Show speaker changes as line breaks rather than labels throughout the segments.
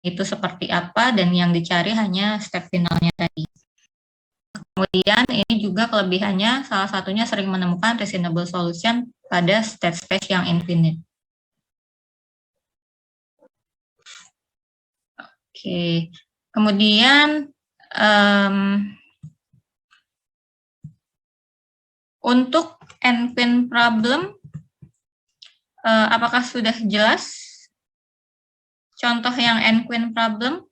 itu seperti apa, dan yang dicari hanya step finalnya tadi. Kemudian ini juga kelebihannya, salah satunya sering menemukan reasonable solution pada state space yang infinite. Oke, kemudian untuk NQueen problem, apakah sudah jelas contoh yang NQueen problem?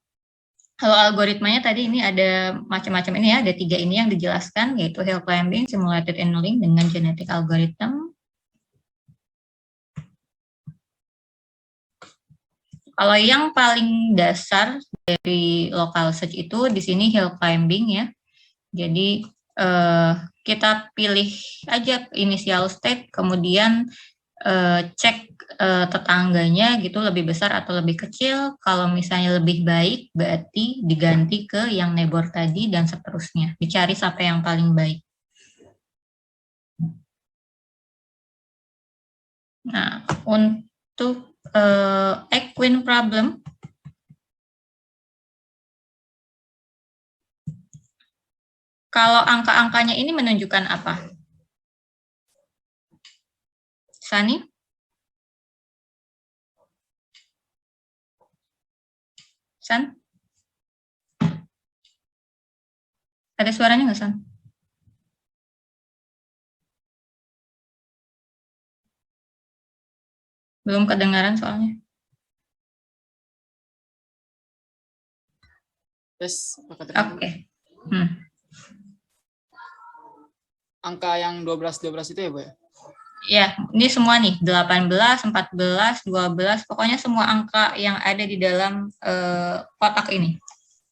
Kalau algoritmanya tadi ini ada macam-macam ini ya, ada 3 ini yang dijelaskan, yaitu hill climbing, simulated annealing dengan genetic algorithm. Kalau yang paling dasar dari local search itu di sini hill climbing ya. Jadi kita pilih aja initial state, kemudian cek tetangganya gitu lebih besar atau lebih kecil. Kalau misalnya lebih baik berarti diganti ke yang neighbor tadi dan seterusnya. Dicari sampai yang paling baik. Nah, untuk NQueen problem, kalau angka-angkanya ini menunjukkan apa? Sani? San? Ada suaranya nggak, San? Belum kedengaran soalnya.
Yes,
Oke.
Angka yang 12 itu ya, Bu?
Ya, ini semua nih, 18, 14, 12, pokoknya semua angka yang ada di dalam kotak ini,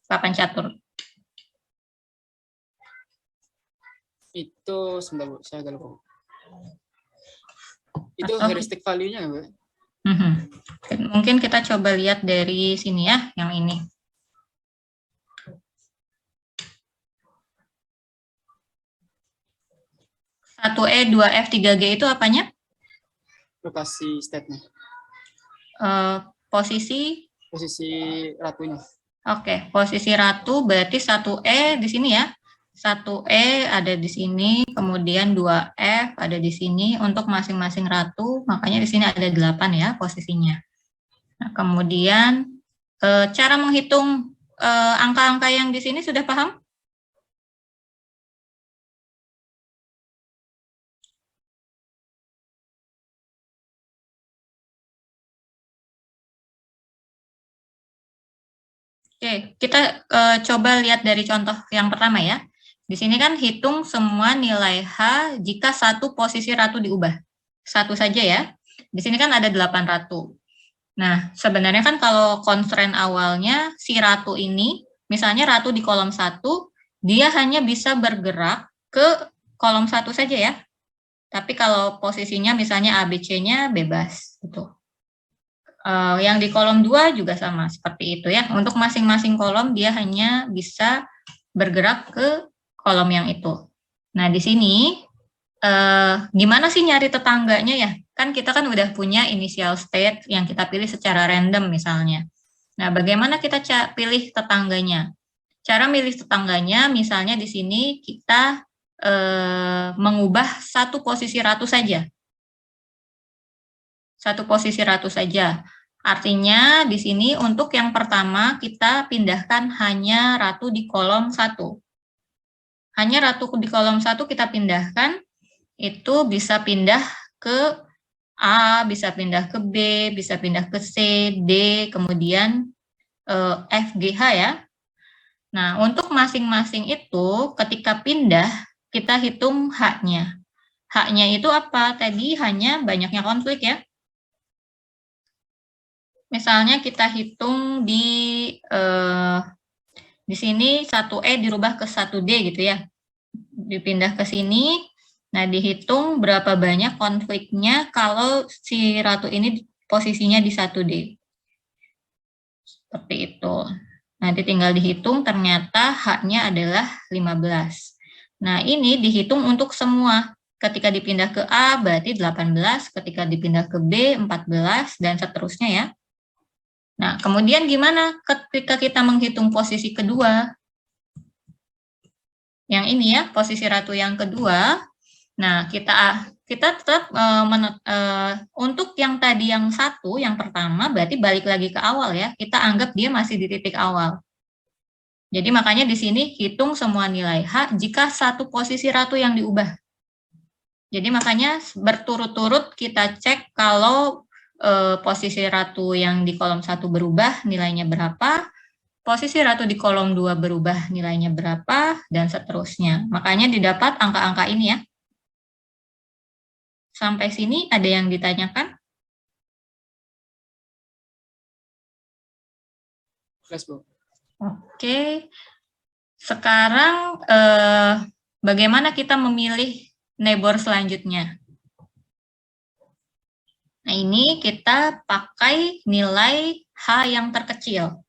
papan catur.
Itu sebentar, Bu, saya agak lupa. Itu heuristic value-nya ya, Bu?
Mungkin kita coba lihat dari sini ya, yang ini. 1E, 2F, 3G itu apanya?
Lokasi state-nya.
Posisi
ratunya.
Oke, posisi ratu berarti 1E di sini ya. 1E ada di sini, kemudian 2F ada di sini untuk masing-masing ratu, makanya di sini ada 8 ya posisinya. Nah, kemudian cara menghitung angka-angka yang di sini sudah paham? Oke, kita coba lihat dari contoh yang pertama ya. Di sini kan hitung semua nilai H jika satu posisi ratu diubah. Satu saja ya. Di sini kan ada 8 ratu. Nah, sebenarnya kan kalau constraint awalnya si ratu ini, misalnya ratu di kolom 1, dia hanya bisa bergerak ke kolom 1 saja ya. Tapi kalau posisinya misalnya ABC-nya bebas gitu. Yang di kolom 2 juga sama seperti itu ya. Untuk masing-masing kolom dia hanya bisa bergerak ke kolom yang itu. Nah, di sini gimana sih nyari tetangganya ya? Kan kita kan udah punya initial state yang kita pilih secara random misalnya. Nah, bagaimana kita pilih tetangganya? Cara milih tetangganya misalnya di sini kita mengubah satu posisi ratu saja. Satu posisi ratu saja. Artinya di sini untuk yang pertama kita pindahkan hanya ratu di kolom 1. Hanya ratu di kolom 1 kita pindahkan, itu bisa pindah ke A, bisa pindah ke B, bisa pindah ke C, D, kemudian F, G, H ya. Nah, untuk masing-masing itu ketika pindah kita hitung H-nya. H-nya itu apa? Tadi hanya banyaknya konflik ya. Misalnya kita hitung di sini 1E dirubah ke 1D gitu ya. Dipindah ke sini, nah dihitung berapa banyak konfliknya kalau si ratu ini posisinya di 1D. Seperti itu. Nanti tinggal dihitung, ternyata H-nya adalah 15. Nah, ini dihitung untuk semua. Ketika dipindah ke A berarti 18, ketika dipindah ke B 14, dan seterusnya ya. Nah, kemudian gimana ketika kita menghitung posisi kedua? Yang ini ya, posisi ratu yang kedua. Nah, kita tetap untuk yang tadi yang satu, yang pertama, berarti balik lagi ke awal ya. Kita anggap dia masih di titik awal. Jadi makanya di sini hitung semua nilai H jika satu posisi ratu yang diubah. Jadi makanya berturut-turut kita cek kalau posisi ratu yang di kolom 1 berubah, nilainya berapa, posisi ratu di kolom 2 berubah, nilainya berapa, dan seterusnya. Makanya didapat angka-angka ini ya. Sampai sini ada yang ditanyakan?
Jelas, Bu.
Oke. Sekarang bagaimana kita memilih neighbor selanjutnya? Nah, ini kita pakai nilai H yang terkecil.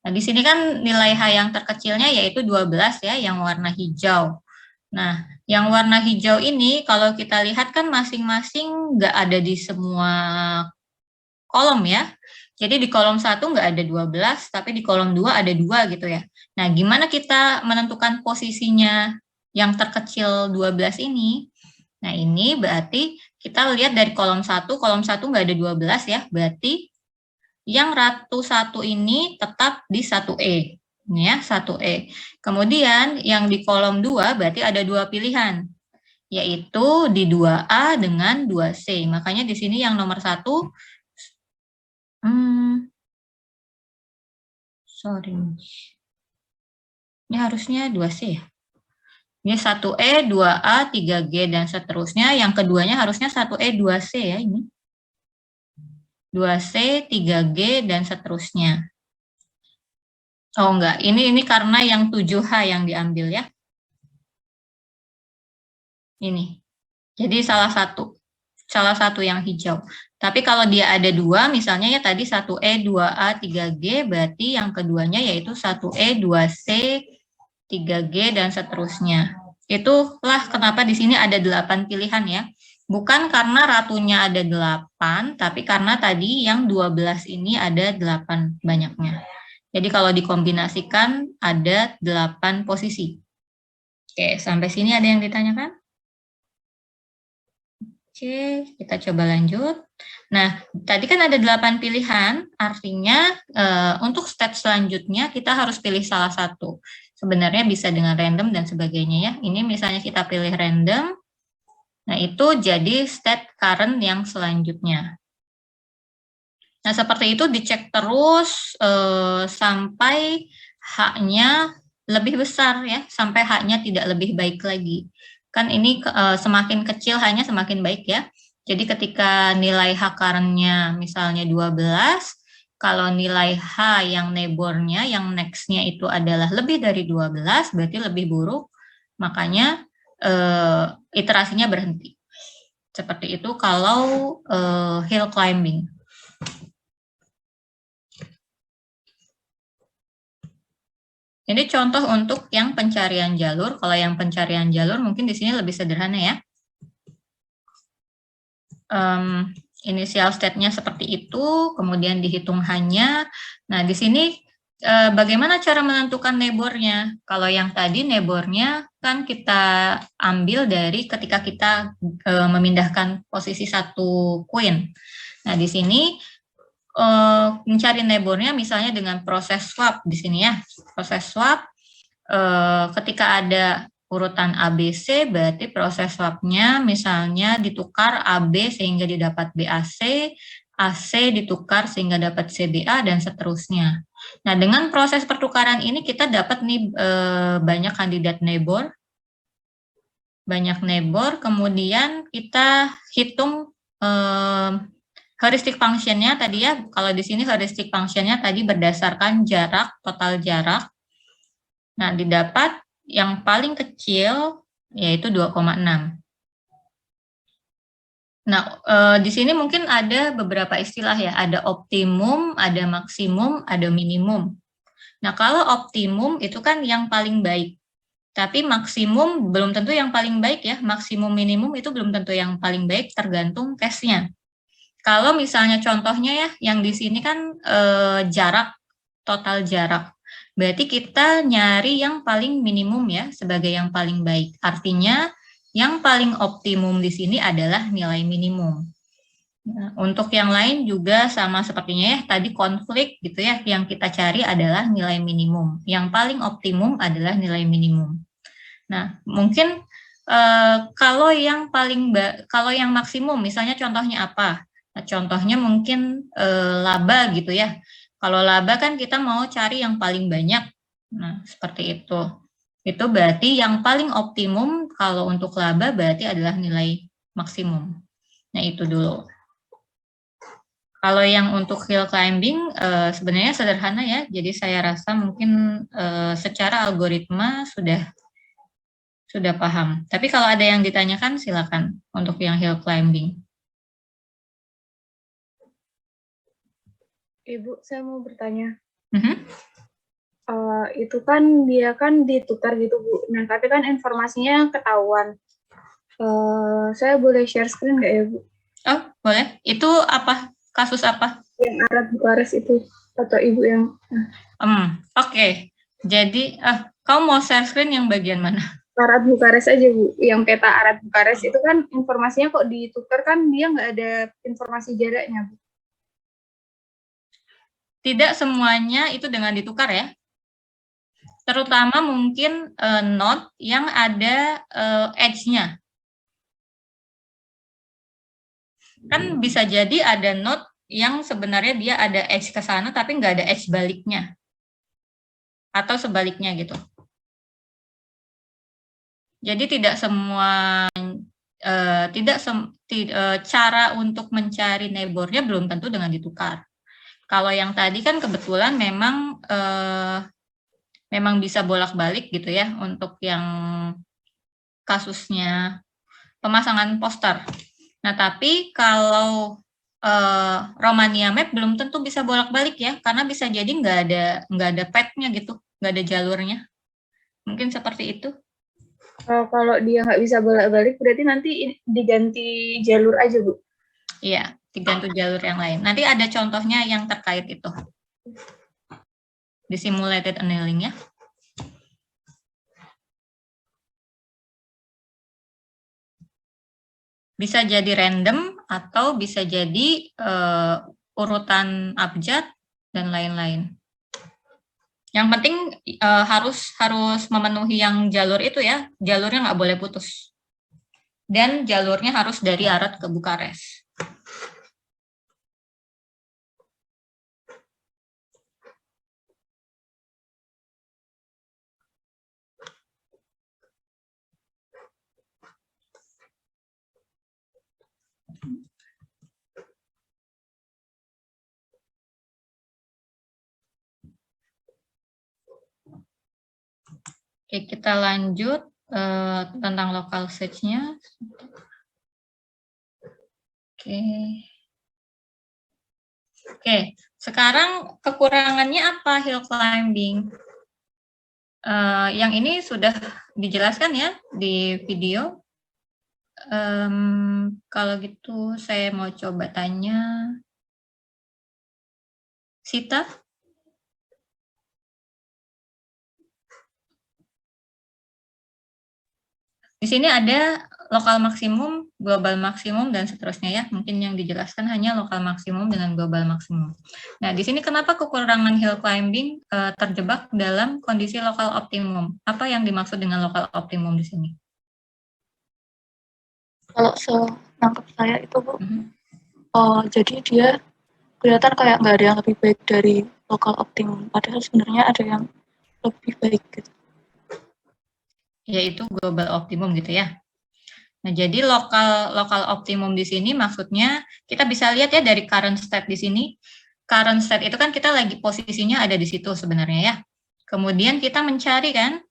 Nah, di sini kan nilai H yang terkecilnya yaitu 12 ya, yang warna hijau. Nah, yang warna hijau ini kalau kita lihat kan masing-masing nggak ada di semua kolom ya. Jadi di kolom 1 nggak ada 12, tapi di kolom 2 ada 2 gitu ya. Nah, gimana kita menentukan posisinya yang terkecil 12 ini? Nah, ini berarti kita lihat dari kolom 1 nggak ada 12 ya, berarti yang ratu 1 ini tetap di 1E. Ini ya, 1E. Kemudian yang di kolom 2 berarti ada 2 pilihan, yaitu di 2A dengan 2C. Makanya di sini yang nomor 1, sorry. Ini harusnya 2C ya. Ini 1E, 2A, 3G, dan seterusnya. Yang keduanya harusnya 1E, 2C ya ini. 2C, 3G, dan seterusnya. Oh enggak, ini karena yang 7H yang diambil ya. Ini. Jadi salah satu yang hijau. Tapi kalau dia ada 2, misalnya ya tadi 1E, 2A, 3G, berarti yang keduanya yaitu 1E, 2C, 3G, dan seterusnya. Itulah kenapa di sini ada 8 pilihan ya. Bukan karena ratunya ada 8, tapi karena tadi yang 12 ini ada 8 banyaknya. Jadi kalau dikombinasikan ada 8 posisi. Oke, sampai sini ada yang ditanyakan? Oke, kita coba lanjut. Nah, tadi kan ada 8 pilihan, artinya untuk step selanjutnya kita harus pilih salah satu. Sebenarnya bisa dengan random dan sebagainya ya. Ini misalnya kita pilih random, nah itu jadi state current yang selanjutnya. Nah, seperti itu dicek terus sampai H-nya lebih besar ya, sampai H-nya tidak lebih baik lagi. Kan ini semakin kecil H-nya semakin baik ya. Jadi ketika nilai H current-nya misalnya 12, kalau nilai H yang neighbor-nya, yang next-nya itu adalah lebih dari 12, berarti lebih buruk, makanya iterasinya berhenti. Seperti itu kalau hill climbing. Ini contoh untuk yang pencarian jalur. Kalau yang pencarian jalur mungkin di sini lebih sederhana ya. Initial state-nya seperti itu, kemudian dihitung hanya. Nah, di sini bagaimana cara menentukan neighbor-nya? Kalau yang tadi neighbor-nya kan kita ambil dari ketika kita memindahkan posisi satu queen. Nah, di sini mencari neighbor-nya misalnya dengan proses swap di sini ya. Proses swap ketika ada urutan ABC berarti proses swap-nya misalnya ditukar AB sehingga didapat BAC, AC ditukar sehingga dapat CBA dan seterusnya. Nah, dengan proses pertukaran ini kita dapat nih banyak kandidat neighbor. Banyak neighbor, kemudian kita hitung heuristic function-nya tadi ya, kalau di sini heuristic function-nya tadi berdasarkan jarak, total jarak. Nah, didapat yang paling kecil yaitu 2,6. Nah, di sini mungkin ada beberapa istilah ya, ada optimum, ada maksimum, ada minimum. Nah, kalau optimum itu kan yang paling baik. Tapi maksimum belum tentu yang paling baik ya, maksimum minimum itu belum tentu yang paling baik, tergantung case-nya. Kalau misalnya contohnya ya, yang di sini kan jarak, total jarak. Berarti kita nyari yang paling minimum ya, sebagai yang paling baik. Artinya, yang paling optimum di sini adalah nilai minimum. Nah, untuk yang lain juga sama sepertinya ya, tadi konflik gitu ya, yang kita cari adalah nilai minimum. Yang paling optimum adalah nilai minimum. Nah, mungkin kalau yang maksimum, misalnya contohnya apa? Nah, contohnya mungkin laba gitu ya. Kalau laba kan kita mau cari yang paling banyak. Nah, seperti itu. Itu berarti yang paling optimum kalau untuk laba berarti adalah nilai maksimum. Nah, itu dulu. Kalau yang untuk hill climbing sebenarnya sederhana ya. Jadi saya rasa mungkin secara algoritma sudah paham. Tapi kalau ada yang ditanyakan silakan untuk yang hill climbing.
Ibu, saya mau bertanya.
Mhm.
Itu kan dia kan ditukar gitu, Bu. Nah, tapi kan informasinya ketahuan. Saya boleh share screen nggak ya, Bu?
Oh, boleh. Itu apa? Kasus apa?
Yang Arad Bukares itu. Atau Ibu yang...
Oke. Jadi, kamu mau share screen yang bagian mana?
Arad Bukares aja, Bu. Yang peta Arad Bukares itu kan informasinya kok ditukar kan dia nggak ada informasi jaraknya, Bu.
Tidak semuanya itu dengan ditukar ya. Terutama mungkin node yang ada edge-nya. Kan bisa jadi ada node yang sebenarnya dia ada edge ke sana tapi nggak ada edge baliknya. Atau sebaliknya gitu. Jadi tidak semua cara untuk mencari neighbor-nya belum tentu dengan ditukar. Kalau yang tadi kan kebetulan memang bisa bolak-balik gitu ya untuk yang kasusnya pemasangan poster. Nah, tapi kalau Romania Map belum tentu bisa bolak-balik ya, karena bisa jadi nggak ada path-nya gitu, nggak ada jalurnya. Mungkin seperti itu.
Kalau dia nggak bisa bolak-balik, berarti nanti diganti jalur aja, Bu?
Iya, diganti jalur yang lain. Nanti ada contohnya yang terkait itu. Di simulated annealing ya. Bisa jadi random atau bisa jadi urutan abjad dan lain-lain. Yang penting harus memenuhi yang jalur itu ya, jalurnya nggak boleh putus. Dan jalurnya harus dari Arad ke Bukares. Oke, kita lanjut tentang local search-nya. Oke, sekarang kekurangannya apa hill climbing? Yang ini sudah dijelaskan ya di video. Kalau gitu saya mau coba tanya Sita. Di sini ada lokal maksimum, global maksimum, dan seterusnya ya. Mungkin yang dijelaskan hanya lokal maksimum dengan global maksimum. Nah, di sini kenapa kekurangan hill climbing terjebak dalam kondisi lokal optimum? Apa yang dimaksud dengan lokal optimum di sini?
Kalau senangkap saya itu, Bu, jadi dia kelihatan kayak nggak ada yang lebih baik dari lokal optimum. Padahal sebenarnya ada yang lebih baik gitu.
Yaitu global optimum gitu ya. Nah, jadi lokal optimum di sini maksudnya kita bisa lihat ya dari current state di sini. Current state itu kan kita lagi posisinya ada di situ sebenarnya ya. Kemudian kita mencari kan,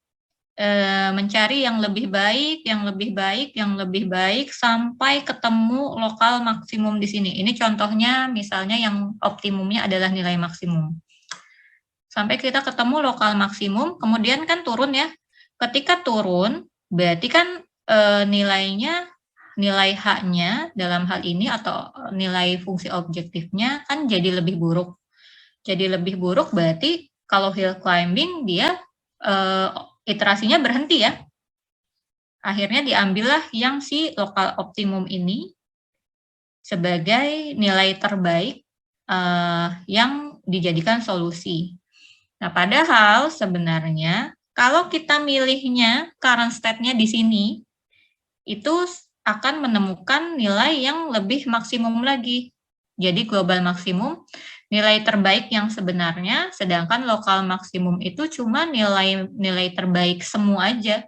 mencari yang lebih baik, yang lebih baik, yang lebih baik sampai ketemu lokal maksimum di sini. Ini contohnya misalnya yang optimumnya adalah nilai maksimum. Sampai kita ketemu lokal maksimum, kemudian kan turun ya. Ketika turun, berarti kan nilainya nilai H-nya dalam hal ini atau nilai fungsi objektifnya kan jadi lebih buruk. Jadi lebih buruk berarti kalau hill climbing dia iterasinya berhenti ya. Akhirnya diambillah yang si lokal optimum ini sebagai nilai terbaik yang dijadikan solusi. Nah, padahal sebenarnya kalau kita milihnya current state-nya di sini, itu akan menemukan nilai yang lebih maksimum lagi. Jadi global maksimum, nilai terbaik yang sebenarnya, sedangkan lokal maksimum itu cuma nilai terbaik semua aja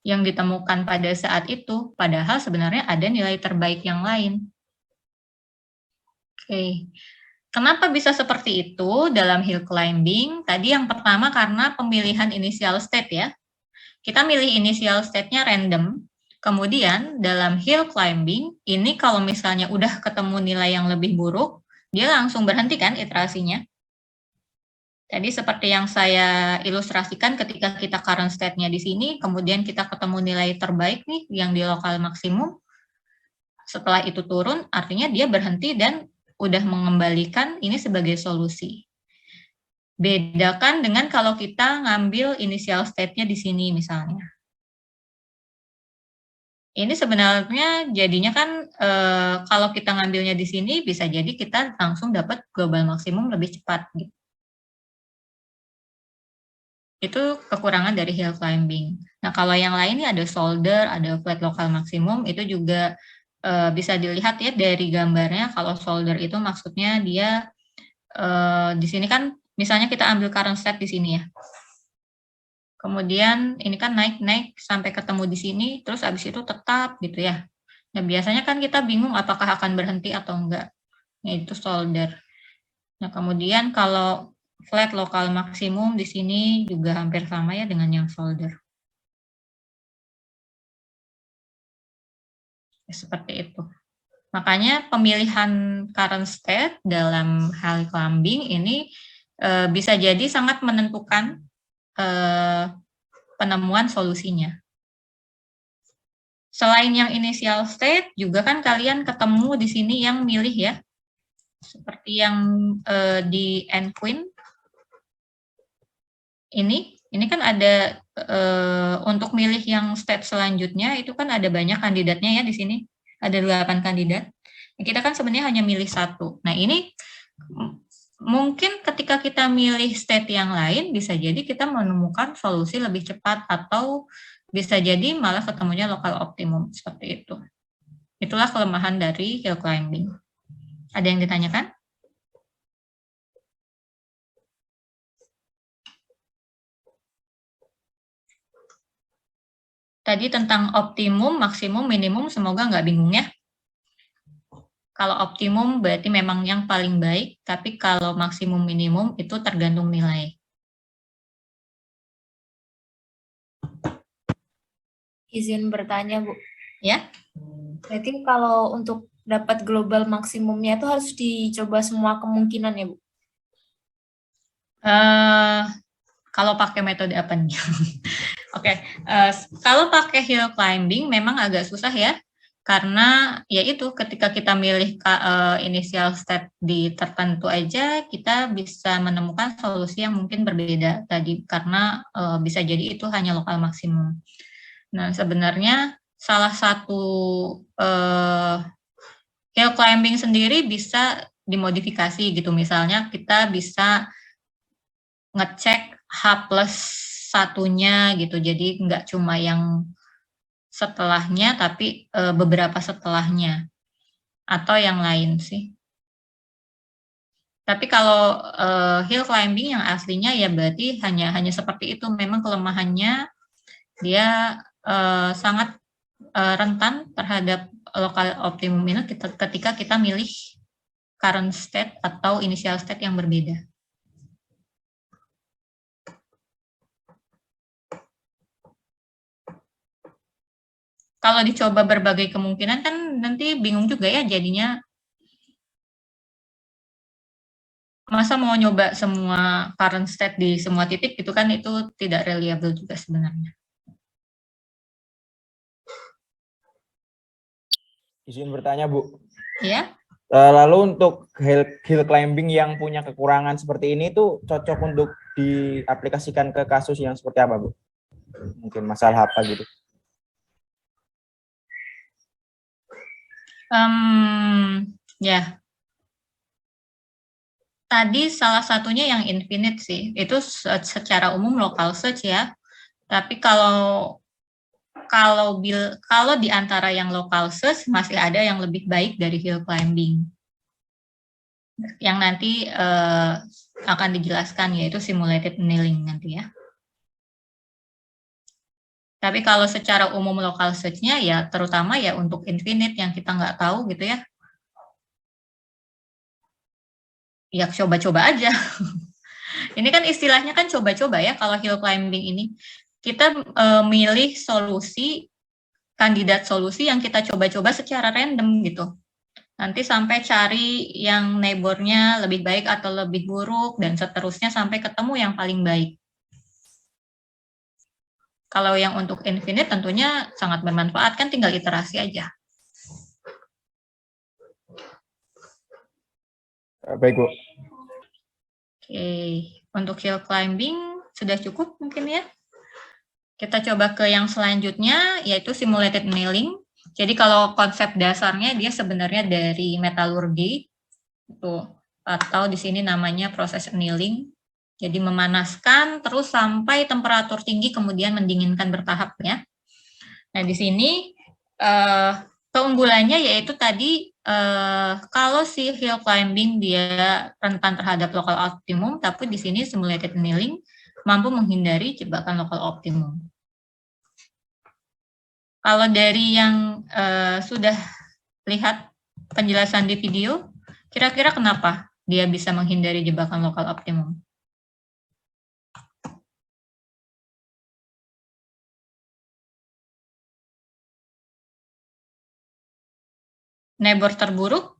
yang ditemukan pada saat itu, padahal sebenarnya ada nilai terbaik yang lain. Oke. Kenapa bisa seperti itu dalam hill climbing? Tadi yang pertama karena pemilihan initial state ya. Kita milih initial state-nya random. Kemudian dalam hill climbing, ini kalau misalnya udah ketemu nilai yang lebih buruk, dia langsung berhenti kan iterasinya. Tadi seperti yang saya ilustrasikan ketika kita current state-nya di sini, kemudian kita ketemu nilai terbaik nih yang di lokal maksimum. Setelah itu turun, artinya dia berhenti dan udah mengembalikan ini sebagai solusi. Bedakan dengan kalau kita ngambil initial state-nya di sini misalnya. Ini sebenarnya jadinya kan kalau kita ngambilnya di sini bisa jadi kita langsung dapat global maksimum lebih cepat. Gitu. Itu kekurangan dari hill climbing. Nah kalau yang lain ini ada shoulder, ada flat local maksimum, itu juga bisa dilihat ya dari gambarnya. Kalau shoulder itu maksudnya dia di sini kan misalnya kita ambil current state di sini ya. Kemudian ini kan naik-naik sampai ketemu di sini, terus habis itu tetap gitu ya. Nah biasanya kan kita bingung apakah akan berhenti atau enggak. Nah itu shoulder. Nah kemudian kalau flat local maksimum di sini juga hampir sama ya dengan yang shoulder. Seperti itu. Makanya pemilihan current state dalam hill climbing ini bisa jadi sangat menentukan penemuan solusinya. Selain yang initial state, juga kan kalian ketemu di sini yang milih ya, seperti yang di end queen. Ini kan ada untuk milih yang state selanjutnya itu kan ada banyak kandidatnya ya di sini. Ada 8 kandidat. Kita kan sebenarnya hanya milih satu. Nah ini mungkin ketika kita milih state yang lain bisa jadi kita menemukan solusi lebih cepat atau bisa jadi malah ketemunya lokal optimum seperti itu. Itulah kelemahan dari hill climbing. Ada yang ditanyakan? Tadi tentang optimum, maksimum, minimum, semoga nggak bingung ya. Kalau optimum berarti memang yang paling baik, tapi kalau maksimum, minimum itu tergantung nilai.
Izin bertanya, Bu.
Ya.
Berarti kalau untuk dapat global maksimumnya itu harus dicoba semua kemungkinan ya, Bu?
Kalau pakai metode apa nih? Oke, kalau pakai hill climbing memang agak susah ya, karena ya itu ketika kita milih initial state di tertentu aja, kita bisa menemukan solusi yang mungkin berbeda tadi, karena bisa jadi itu hanya lokal maksimum. Nah, sebenarnya salah satu hill climbing sendiri bisa dimodifikasi gitu, misalnya kita bisa ngecek H+1-nya gitu, jadi nggak cuma yang setelahnya, tapi beberapa setelahnya, atau yang lain sih. Tapi kalau hill climbing yang aslinya ya berarti hanya seperti itu, memang kelemahannya dia sangat rentan terhadap lokal optimum ini ketika kita milih current state atau initial state yang berbeda. Kalau dicoba berbagai kemungkinan kan nanti bingung juga ya jadinya. Masa mau nyoba semua current state di semua titik itu kan itu tidak reliable juga sebenarnya.
Izin bertanya, Bu.
Ya.
Lalu untuk hill climbing yang punya kekurangan seperti ini tuh cocok untuk diaplikasikan ke kasus yang seperti apa, Bu? Mungkin masalah apa gitu?
Ya. Tadi salah satunya yang infinite sih. Itu secara umum local search ya. Tapi kalau di antara yang local search masih ada yang lebih baik dari hill climbing. Yang nanti akan dijelaskan yaitu simulated annealing nanti ya. Tapi kalau secara umum local search-nya ya terutama ya untuk infinite yang kita nggak tahu gitu ya. Ya coba-coba aja. Ini kan istilahnya kan coba-coba ya kalau hill climbing ini. Kita milih kandidat solusi yang kita coba-coba secara random gitu. Nanti sampai cari yang neighbor-nya lebih baik atau lebih buruk, dan seterusnya sampai ketemu yang paling baik. Kalau yang untuk infinite tentunya sangat bermanfaat, kan tinggal iterasi aja.
Baik, Bu.
Oke, untuk hill climbing sudah cukup mungkin ya. Kita coba ke yang selanjutnya, yaitu simulated annealing. Jadi kalau konsep dasarnya dia sebenarnya dari metalurgi, itu atau di sini namanya proses annealing. Jadi memanaskan terus sampai temperatur tinggi kemudian mendinginkan bertahap ya. Nah di sini keunggulannya yaitu tadi kalau si hill climbing dia rentan terhadap local optimum, tapi di sini simulated annealing mampu menghindari jebakan local optimum. Kalau dari yang sudah lihat penjelasan di video, kira-kira kenapa dia bisa menghindari jebakan lokal optimum? Neighbor terburuk?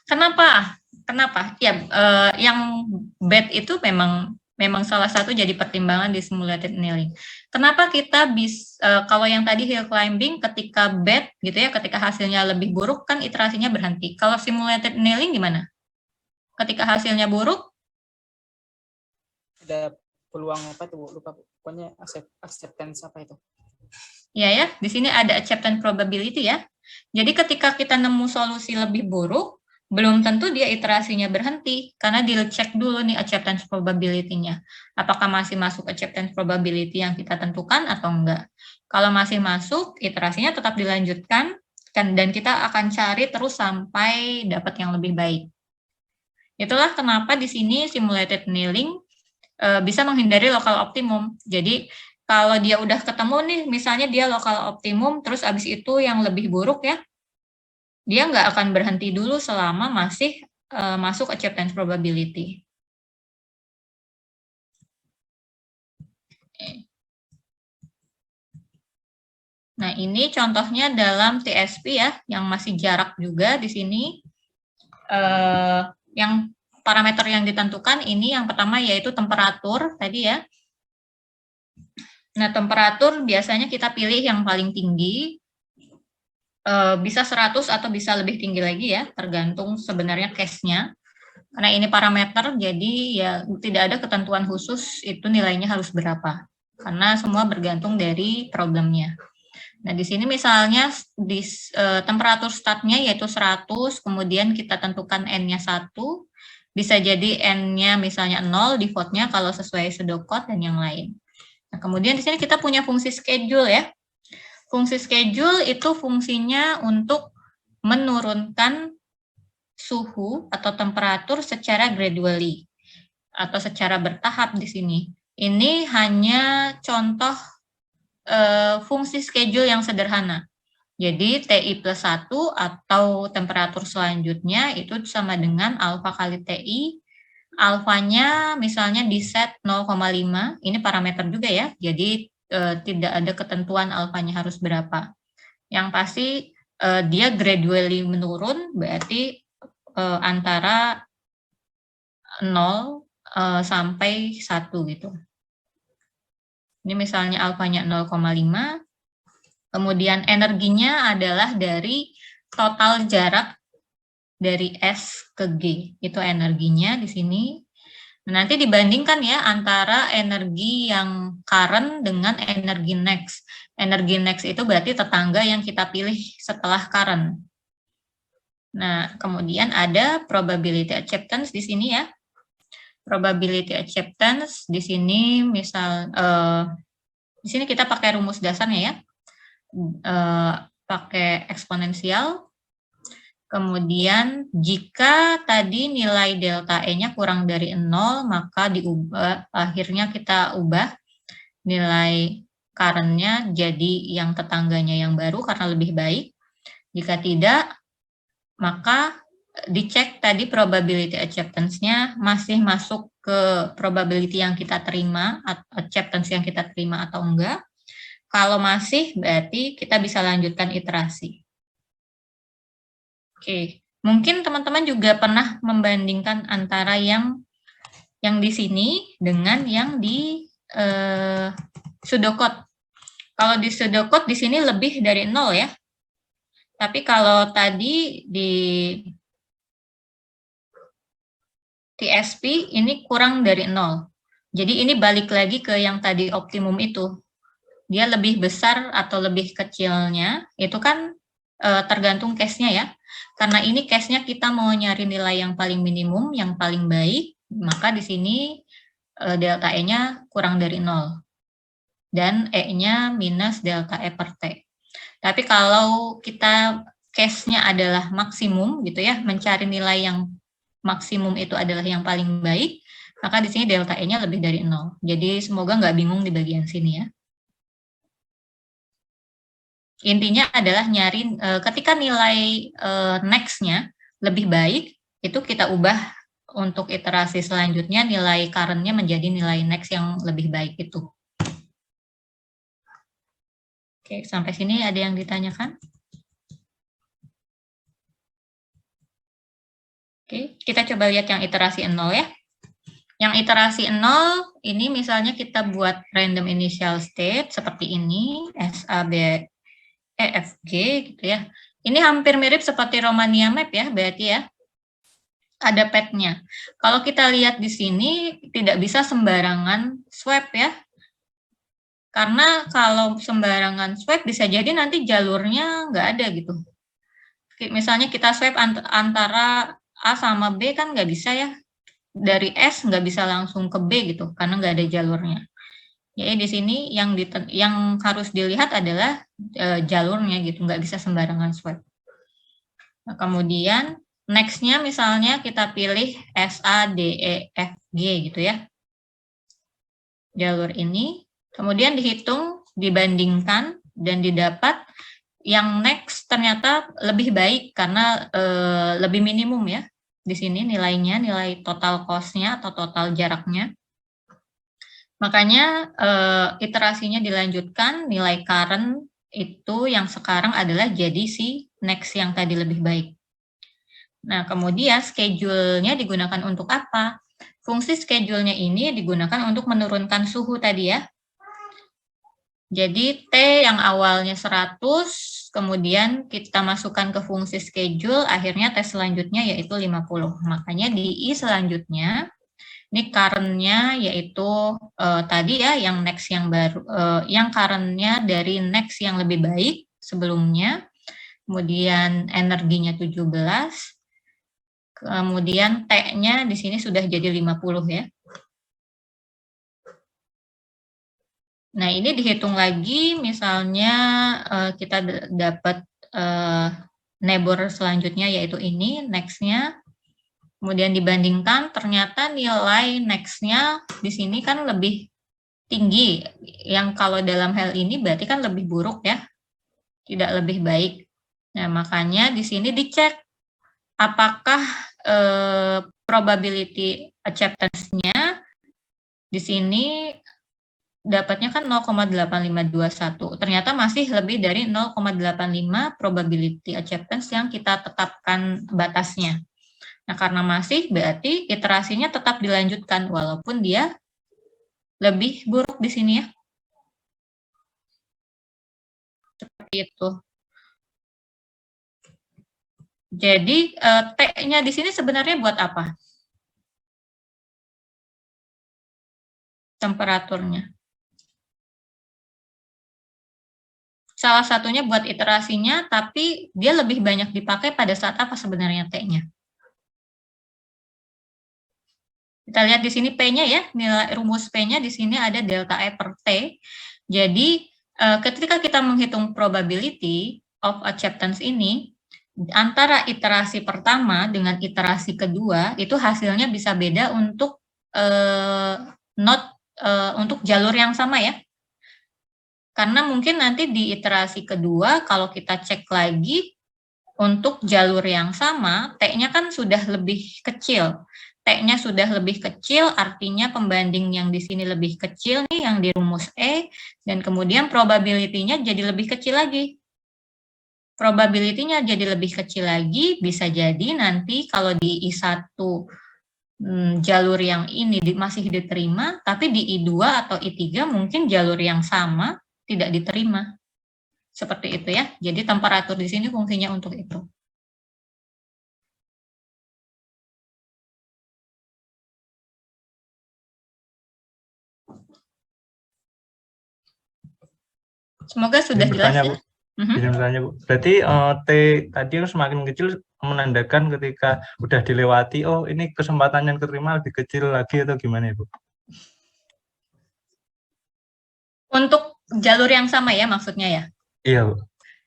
Kenapa? Ya, yang bad itu memang salah satu jadi pertimbangan di simulated annealing. Kenapa kita kalau yang tadi hill climbing ketika bad gitu ya, ketika hasilnya lebih buruk kan iterasinya berhenti. Kalau simulated annealing gimana? Ketika hasilnya buruk?
Ada peluang apa itu, Bu? Lupa, Bu. Pokoknya acceptance apa itu?
Ya, di sini ada acceptance probability ya. Jadi ketika kita nemu solusi lebih buruk, belum tentu dia iterasinya berhenti, karena dicek dulu nih acceptance probability-nya. Apakah masih masuk acceptance probability yang kita tentukan atau enggak. Kalau masih masuk, iterasinya tetap dilanjutkan, dan kita akan cari terus sampai dapat yang lebih baik. Itulah kenapa di sini simulated annealing bisa menghindari local optimum. Jadi kalau dia udah ketemu nih, misalnya dia local optimum, terus abis itu yang lebih buruk ya, dia nggak akan berhenti dulu selama masih masuk acceptance probability. Nah, ini contohnya dalam TSP ya, yang masih jarak juga di sini. Yang parameter yang ditentukan ini yang pertama yaitu temperatur tadi ya. Nah, temperatur biasanya kita pilih yang paling tinggi, bisa 100 atau bisa lebih tinggi lagi ya, tergantung sebenarnya case-nya. Karena ini parameter, jadi ya tidak ada ketentuan khusus itu nilainya harus berapa. Karena semua bergantung dari problemnya. Nah, di sini misalnya di temperatur startnya yaitu 100, kemudian kita tentukan N-nya 1, bisa jadi N-nya misalnya 0, default-nya kalau sesuai pseudocode dan yang lain. Nah, kemudian di sini kita punya fungsi schedule ya. Fungsi schedule itu fungsinya untuk menurunkan suhu atau temperatur secara gradually atau secara bertahap di sini. Ini hanya contoh fungsi schedule yang sederhana. Jadi TI plus 1 atau temperatur selanjutnya itu sama dengan alfa kali TI. Alfanya misalnya di set 0,5, ini parameter juga ya, jadi tidak ada ketentuan alfanya harus berapa. Yang pasti dia gradually menurun, berarti antara 0 sampai 1 gitu. Ini misalnya alfanya 0,5, kemudian energinya adalah dari total jarak dari S ke G, itu energinya di sini. Nanti dibandingkan ya antara energi yang current dengan energi next. Energi next itu berarti tetangga yang kita pilih setelah current. Nah, kemudian ada probability acceptance di sini ya. Probability acceptance di sini misal di sini kita pakai rumus dasarnya ya. Pakai eksponensial. Kemudian jika tadi nilai delta E-nya kurang dari 0, maka diubah, akhirnya kita ubah nilai current-nya jadi yang tetangganya yang baru karena lebih baik. Jika tidak, maka dicek tadi probability acceptance-nya masih masuk ke probability yang kita terima, acceptance yang kita terima atau enggak. Kalau masih, berarti kita bisa lanjutkan iterasi. Oke, mungkin teman-teman juga pernah membandingkan antara yang di sini dengan yang di pseudocode. Kalau di pseudocode di sini lebih dari 0 ya. Tapi kalau tadi di TSP ini kurang dari 0. Jadi ini balik lagi ke yang tadi optimum itu. Dia lebih besar atau lebih kecilnya, itu kan tergantung case-nya ya. Karena ini case-nya kita mau nyari nilai yang paling minimum, yang paling baik, maka di sini delta E-nya kurang dari 0. Dan E-nya minus delta E per T. Tapi kalau kita case-nya adalah maksimum gitu ya, mencari nilai yang maksimum itu adalah yang paling baik, maka di sini delta E-nya lebih dari 0. Jadi semoga nggak bingung di bagian sini ya. Intinya adalah nyari ketika nilai next-nya lebih baik, itu kita ubah untuk iterasi selanjutnya nilai current-nya menjadi nilai next yang lebih baik itu. Oke, sampai sini ada yang ditanyakan? Oke, kita coba lihat yang iterasi 0 ya. Yang iterasi 0, ini misalnya kita buat random initial state seperti ini, S, A, B, E, F, G gitu ya. Ini hampir mirip seperti Romania map ya, berarti ya. Ada path-nya. Kalau kita lihat di sini, tidak bisa sembarangan swipe ya. Karena kalau sembarangan swipe, bisa jadi nanti jalurnya nggak ada gitu. Misalnya kita swipe antara A sama B kan nggak bisa ya. Dari S nggak bisa langsung ke B gitu, karena nggak ada jalurnya. Jadi di sini yang harus dilihat adalah jalurnya gitu, nggak bisa sembarangan swipe. Nah, kemudian next-nya misalnya kita pilih S, A, D, E, F, G gitu ya. Jalur ini, kemudian dihitung, dibandingkan, dan didapat yang next ternyata lebih baik karena lebih minimum ya. Di sini nilainya, nilai total cost-nya atau total jaraknya. Makanya iterasinya dilanjutkan, nilai current itu yang sekarang adalah jadi si next yang tadi lebih baik. Nah, kemudian schedule-nya digunakan untuk apa? Fungsi schedule-nya ini digunakan untuk menurunkan suhu tadi ya. Jadi T yang awalnya 100, kemudian kita masukkan ke fungsi schedule, akhirnya T selanjutnya yaitu 50. Makanya di I selanjutnya, ini current-nya yaitu tadi ya, yang next yang baru, yang current-nya dari next yang lebih baik sebelumnya, kemudian energinya 17, kemudian T-nya di sini sudah jadi 50 ya. Nah, ini dihitung lagi, misalnya kita dapat neighbor selanjutnya yaitu ini, next-nya. Kemudian dibandingkan, ternyata nilai next-nya di sini kan lebih tinggi. Yang kalau dalam hal ini berarti kan lebih buruk ya, tidak lebih baik. Nah, makanya di sini dicek apakah probability acceptance-nya di sini dapatnya kan 0,8521. Ternyata masih lebih dari 0,85 probability acceptance yang kita tetapkan batasnya. Nah, karena masih, berarti iterasinya tetap dilanjutkan, walaupun dia lebih buruk di sini ya. Seperti itu. Jadi, T-nya di sini sebenarnya buat apa? Temperaturnya. Salah satunya buat iterasinya, tapi dia lebih banyak dipakai pada saat apa sebenarnya T-nya? Kita lihat di sini P-nya ya, nilai rumus P-nya di sini ada delta E per T. Jadi, ketika kita menghitung probability of acceptance ini, antara iterasi pertama dengan iterasi kedua, itu hasilnya bisa beda untuk untuk jalur yang sama ya. Karena mungkin nanti di iterasi kedua, kalau kita cek lagi, untuk jalur yang sama, T-nya kan sudah lebih kecil. T-nya sudah lebih kecil, artinya pembanding yang di sini lebih kecil nih, yang di rumus E, dan kemudian probability-nya jadi lebih kecil lagi. Probability-nya jadi lebih kecil lagi, bisa jadi nanti kalau di I1 jalur yang ini masih diterima, tapi di I2 atau I3 mungkin jalur yang sama tidak diterima. Seperti itu ya. Jadi temperatur di sini fungsinya untuk itu. Semoga sudah jelas ya.
Izin bertanya, Bu. Berarti T tadi semakin kecil menandakan ketika udah dilewati, oh ini kesempatan yang keterima lebih kecil lagi atau gimana, Bu?
Untuk jalur yang sama ya maksudnya ya?
Iya, Bu.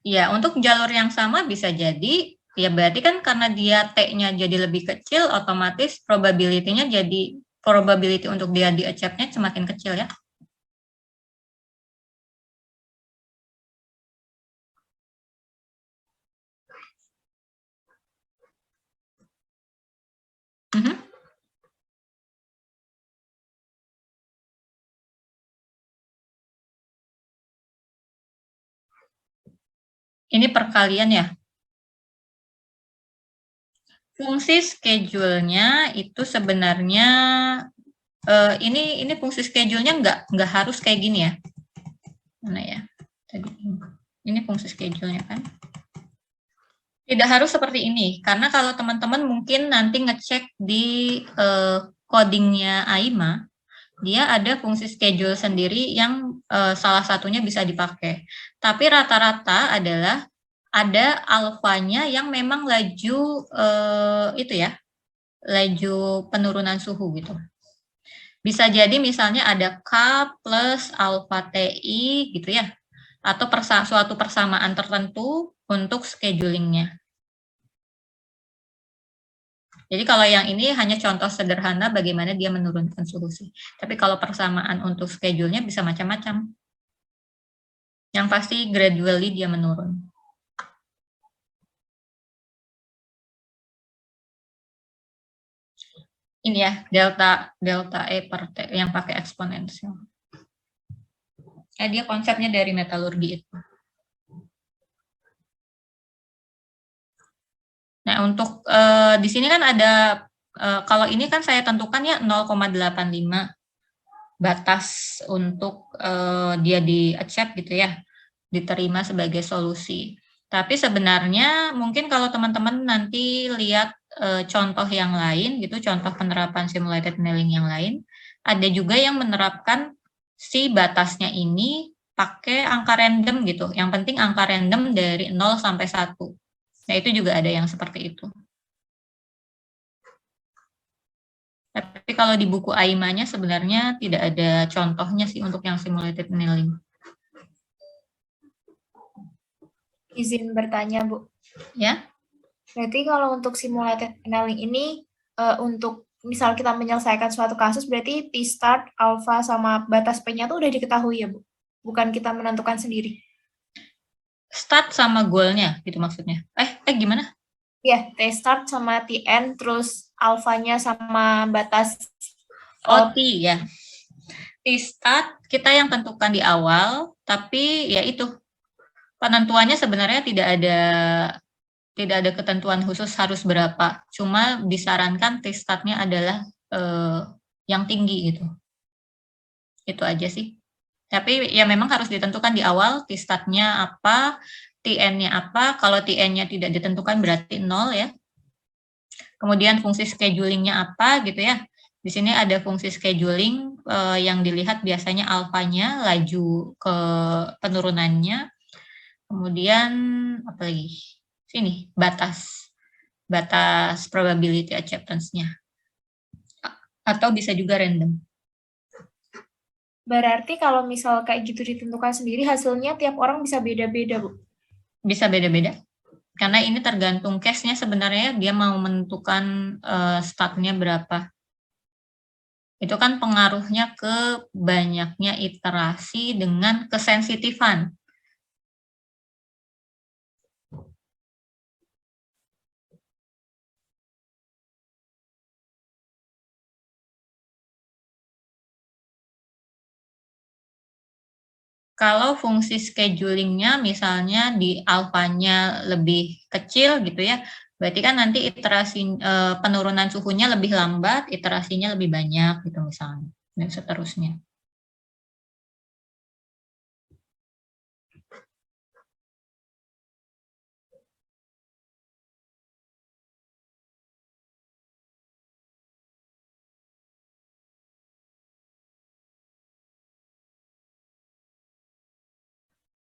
Iya, untuk jalur yang sama bisa jadi, ya berarti kan karena dia T-nya jadi lebih kecil, otomatis probability-nya jadi, probability untuk dia di-accept-nya semakin kecil ya. Ini perkalian ya. Fungsi schedule-nya itu sebenarnya ini fungsi schedule-nya nggak harus kayak gini ya. Mana ya? Tadi ini fungsi schedule-nya kan. Tidak harus seperti ini, karena kalau teman-teman mungkin nanti ngecek di codingnya AIMA, dia ada fungsi schedule sendiri yang salah satunya bisa dipakai. Tapi rata-rata adalah ada alfanya yang memang laju itu ya, laju penurunan suhu gitu. Bisa jadi misalnya ada K plus alfa TI gitu ya, atau suatu persamaan tertentu untuk schedulingnya. Jadi kalau yang ini hanya contoh sederhana bagaimana dia menurunkan suhu sih. Tapi kalau persamaan untuk schedule-nya bisa macam-macam. Yang pasti gradually dia menurun. Ini ya, delta E per T yang pakai eksponensial. Dia konsepnya dari metalurgi itu. Nah, untuk di sini kan ada, kalau ini kan saya tentukan ya 0,85 batas untuk dia di-accept gitu ya, diterima sebagai solusi. Tapi sebenarnya mungkin kalau teman-teman nanti lihat contoh yang lain gitu, contoh penerapan simulated annealing yang lain, ada juga yang menerapkan si batasnya ini pakai angka random gitu. Yang penting angka random dari 0 sampai 1. Nah, itu juga ada yang seperti itu. Tapi kalau di buku AIMA-nya sebenarnya tidak ada contohnya sih untuk yang simulated annealing.
Izin bertanya, Bu.
Ya.
Berarti kalau untuk simulated annealing ini, untuk misal kita menyelesaikan suatu kasus, berarti T-start, alpha, sama batas P-nya itu udah diketahui ya, Bu? Bukan kita menentukan sendiri?
Start sama goal-nya gitu maksudnya. Gimana?
Ya, T-start sama Tn, terus alfanya sama batas.
T ya. T-start kita yang tentukan di awal, tapi ya itu. Penentuannya sebenarnya tidak ada Tidak ada ketentuan khusus harus berapa. Cuma disarankan T-startnya adalah yang tinggi gitu. Itu aja sih. Tapi ya memang harus ditentukan di awal T-startnya apa, TN-nya apa. Kalau TN-nya tidak ditentukan berarti 0 ya. Kemudian fungsi schedulingnya apa gitu ya. Di sini ada fungsi scheduling yang dilihat biasanya alfanya, laju ke penurunannya. Kemudian apa lagi? Sini batas probability acceptance-nya. Atau bisa juga random.
Berarti kalau misal kayak gitu ditentukan sendiri, hasilnya tiap orang bisa beda-beda, Bu?
Bisa beda-beda. Karena ini tergantung case-nya sebenarnya dia mau menentukan startnya berapa. Itu kan pengaruhnya ke banyaknya iterasi dengan kesensitifan. Kalau fungsi schedulingnya misalnya di alfanya lebih kecil gitu ya, berarti kan nanti iterasi penurunan suhunya lebih lambat, iterasinya lebih banyak gitu misalnya, dan seterusnya.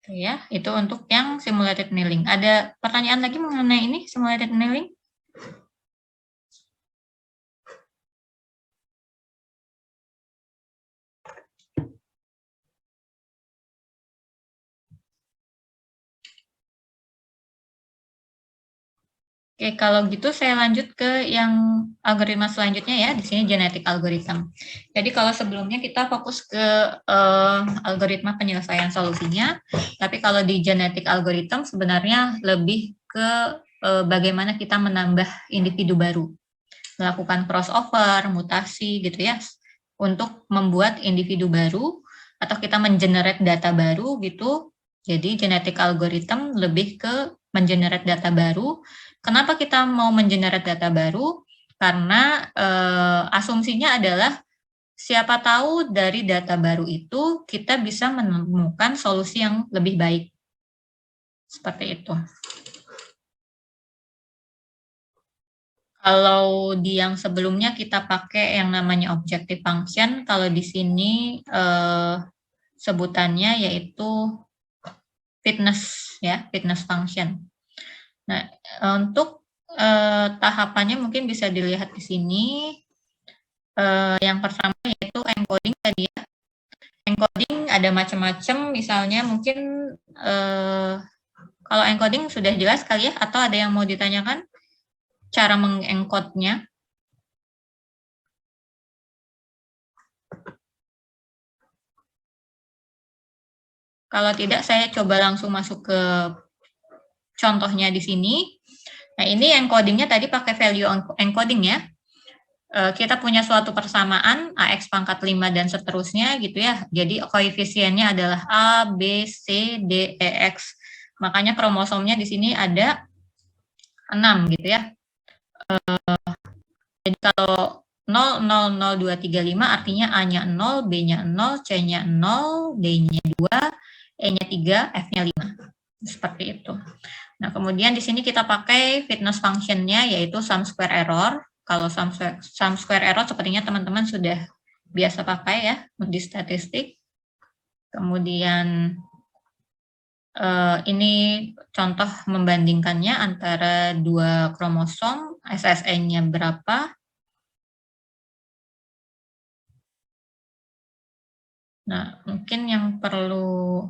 Ya, itu untuk yang simulated annealing. Ada pertanyaan lagi mengenai ini simulated annealing? Oke, kalau gitu saya lanjut ke yang algoritma selanjutnya ya, di sini genetic algorithm. Jadi kalau sebelumnya kita fokus ke algoritma penyelesaian solusinya, tapi kalau di genetic algorithm sebenarnya lebih ke bagaimana kita menambah individu baru, melakukan crossover, mutasi gitu ya, untuk membuat individu baru, atau kita mengenerate data baru gitu. Jadi genetic algorithm lebih ke mengenerate data baru. Kenapa kita mau mengenerate data baru? Karena asumsinya adalah siapa tahu dari data baru itu kita bisa menemukan solusi yang lebih baik. Seperti itu. Kalau di yang sebelumnya kita pakai yang namanya objective function, kalau di sini sebutannya yaitu fitness ya, fitness function. Nah, untuk tahapannya mungkin bisa dilihat di sini. Yang pertama yaitu encoding tadi ya. Encoding ada macam-macam, misalnya mungkin kalau encoding sudah jelas kali ya, atau ada yang mau ditanyakan cara mengencode-nya? Kalau tidak, saya coba langsung masuk ke contohnya di sini. Nah, ini encodingnya tadi pakai value encoding ya. Kita punya suatu persamaan AX pangkat 5 dan seterusnya gitu ya. Jadi koefisiennya adalah A, B, C, D, E, X. Makanya kromosomnya di sini ada 6 gitu ya. Jadi kalau 0, 0, 0, 2, 3, 5 artinya A-nya 0, B-nya 0, C-nya 0, D-nya 2, E-nya 3, F-nya 5. Seperti itu. Nah, kemudian di sini kita pakai fitness function-nya yaitu sum square error. Kalau sum square error sepertinya teman-teman sudah biasa pakai ya di statistik. Kemudian ini contoh membandingkannya antara dua kromosom, SSN-nya berapa. Nah, mungkin yang perlu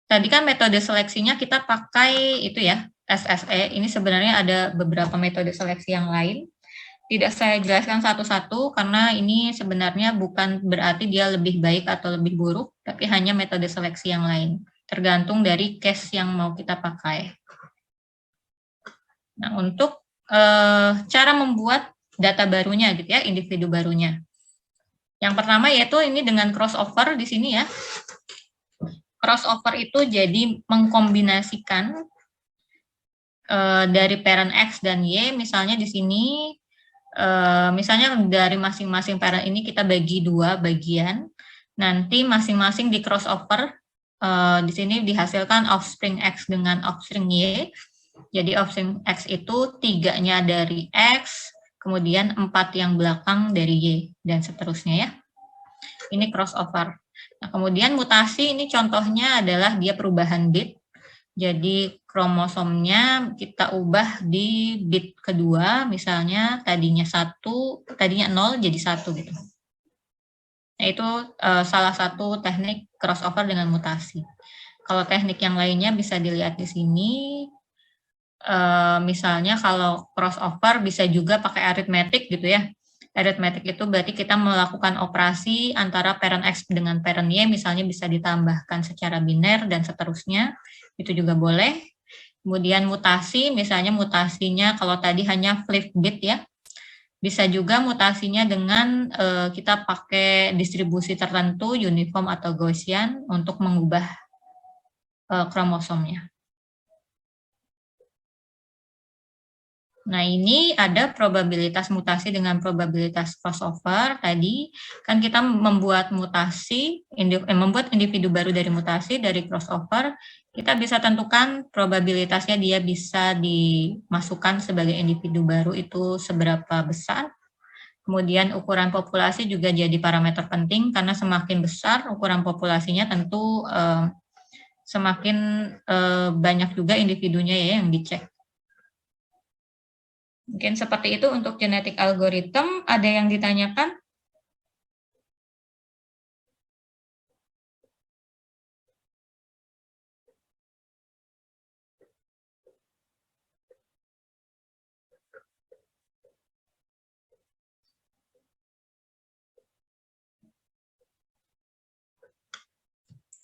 tadi kan metode seleksinya kita pakai itu ya, SSE. Ini sebenarnya ada beberapa metode seleksi yang lain. Tidak saya jelaskan satu-satu karena ini sebenarnya bukan berarti dia lebih baik atau lebih buruk, tapi hanya metode seleksi yang lain. Tergantung dari case yang mau kita pakai. Nah, untuk cara membuat data barunya gitu ya, individu barunya. Yang pertama yaitu ini dengan crossover di sini ya. crossover itu jadi mengkombinasikan dari parent X dan Y, misalnya di sini, misalnya dari masing-masing parent ini kita bagi 2 bagian, nanti masing-masing di crossover, di sini dihasilkan offspring X dengan offspring Y. Jadi offspring X itu 3-nya dari X, kemudian 4 yang belakang dari Y, dan seterusnya ya. Ini crossover. Nah, kemudian mutasi ini contohnya adalah dia perubahan bit. Jadi kromosomnya kita ubah di bit kedua, misalnya tadinya 0 jadi 1 gitu. Nah, itu salah satu teknik crossover dengan mutasi. Kalau teknik yang lainnya bisa dilihat di sini. Misalnya kalau crossover bisa juga pakai arithmetic gitu ya. Arithmetic itu berarti kita melakukan operasi antara parent X dengan parent Y, misalnya bisa ditambahkan secara biner dan seterusnya, itu juga boleh. Kemudian mutasi, misalnya mutasinya kalau tadi hanya flip bit ya, bisa juga mutasinya dengan kita pakai distribusi tertentu, uniform atau Gaussian, untuk mengubah kromosomnya. Nah, ini ada probabilitas mutasi dengan probabilitas crossover. Tadi kan kita membuat mutasi, membuat individu baru dari mutasi, dari crossover, kita bisa tentukan probabilitasnya dia bisa dimasukkan sebagai individu baru itu seberapa besar. Kemudian ukuran populasi juga jadi parameter penting, karena semakin besar ukuran populasinya tentu semakin banyak juga individunya ya yang dicek. Mungkin seperti itu untuk genetik algorithm. Ada yang ditanyakan?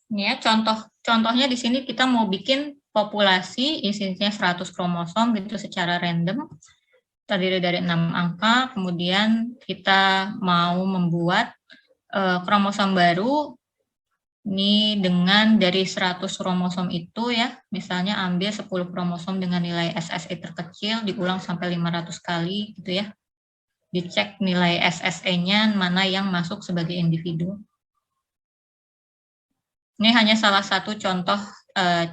Ini ya, contohnya di sini kita mau bikin populasi isinya 100 kromosom gitu secara random, terdiri dari 6 angka, kemudian kita mau membuat kromosom baru, ini dengan dari 100 kromosom itu ya, misalnya ambil 10 kromosom dengan nilai SSE terkecil, diulang sampai 500 kali gitu ya, dicek nilai SSE-nya mana yang masuk sebagai individu. Ini hanya salah satu contoh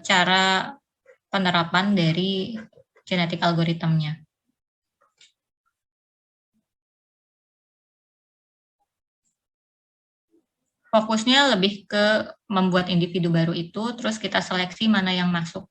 cara penerapan dari genetik algoritmnya. Fokusnya lebih ke membuat individu baru itu, terus kita seleksi mana yang masuk.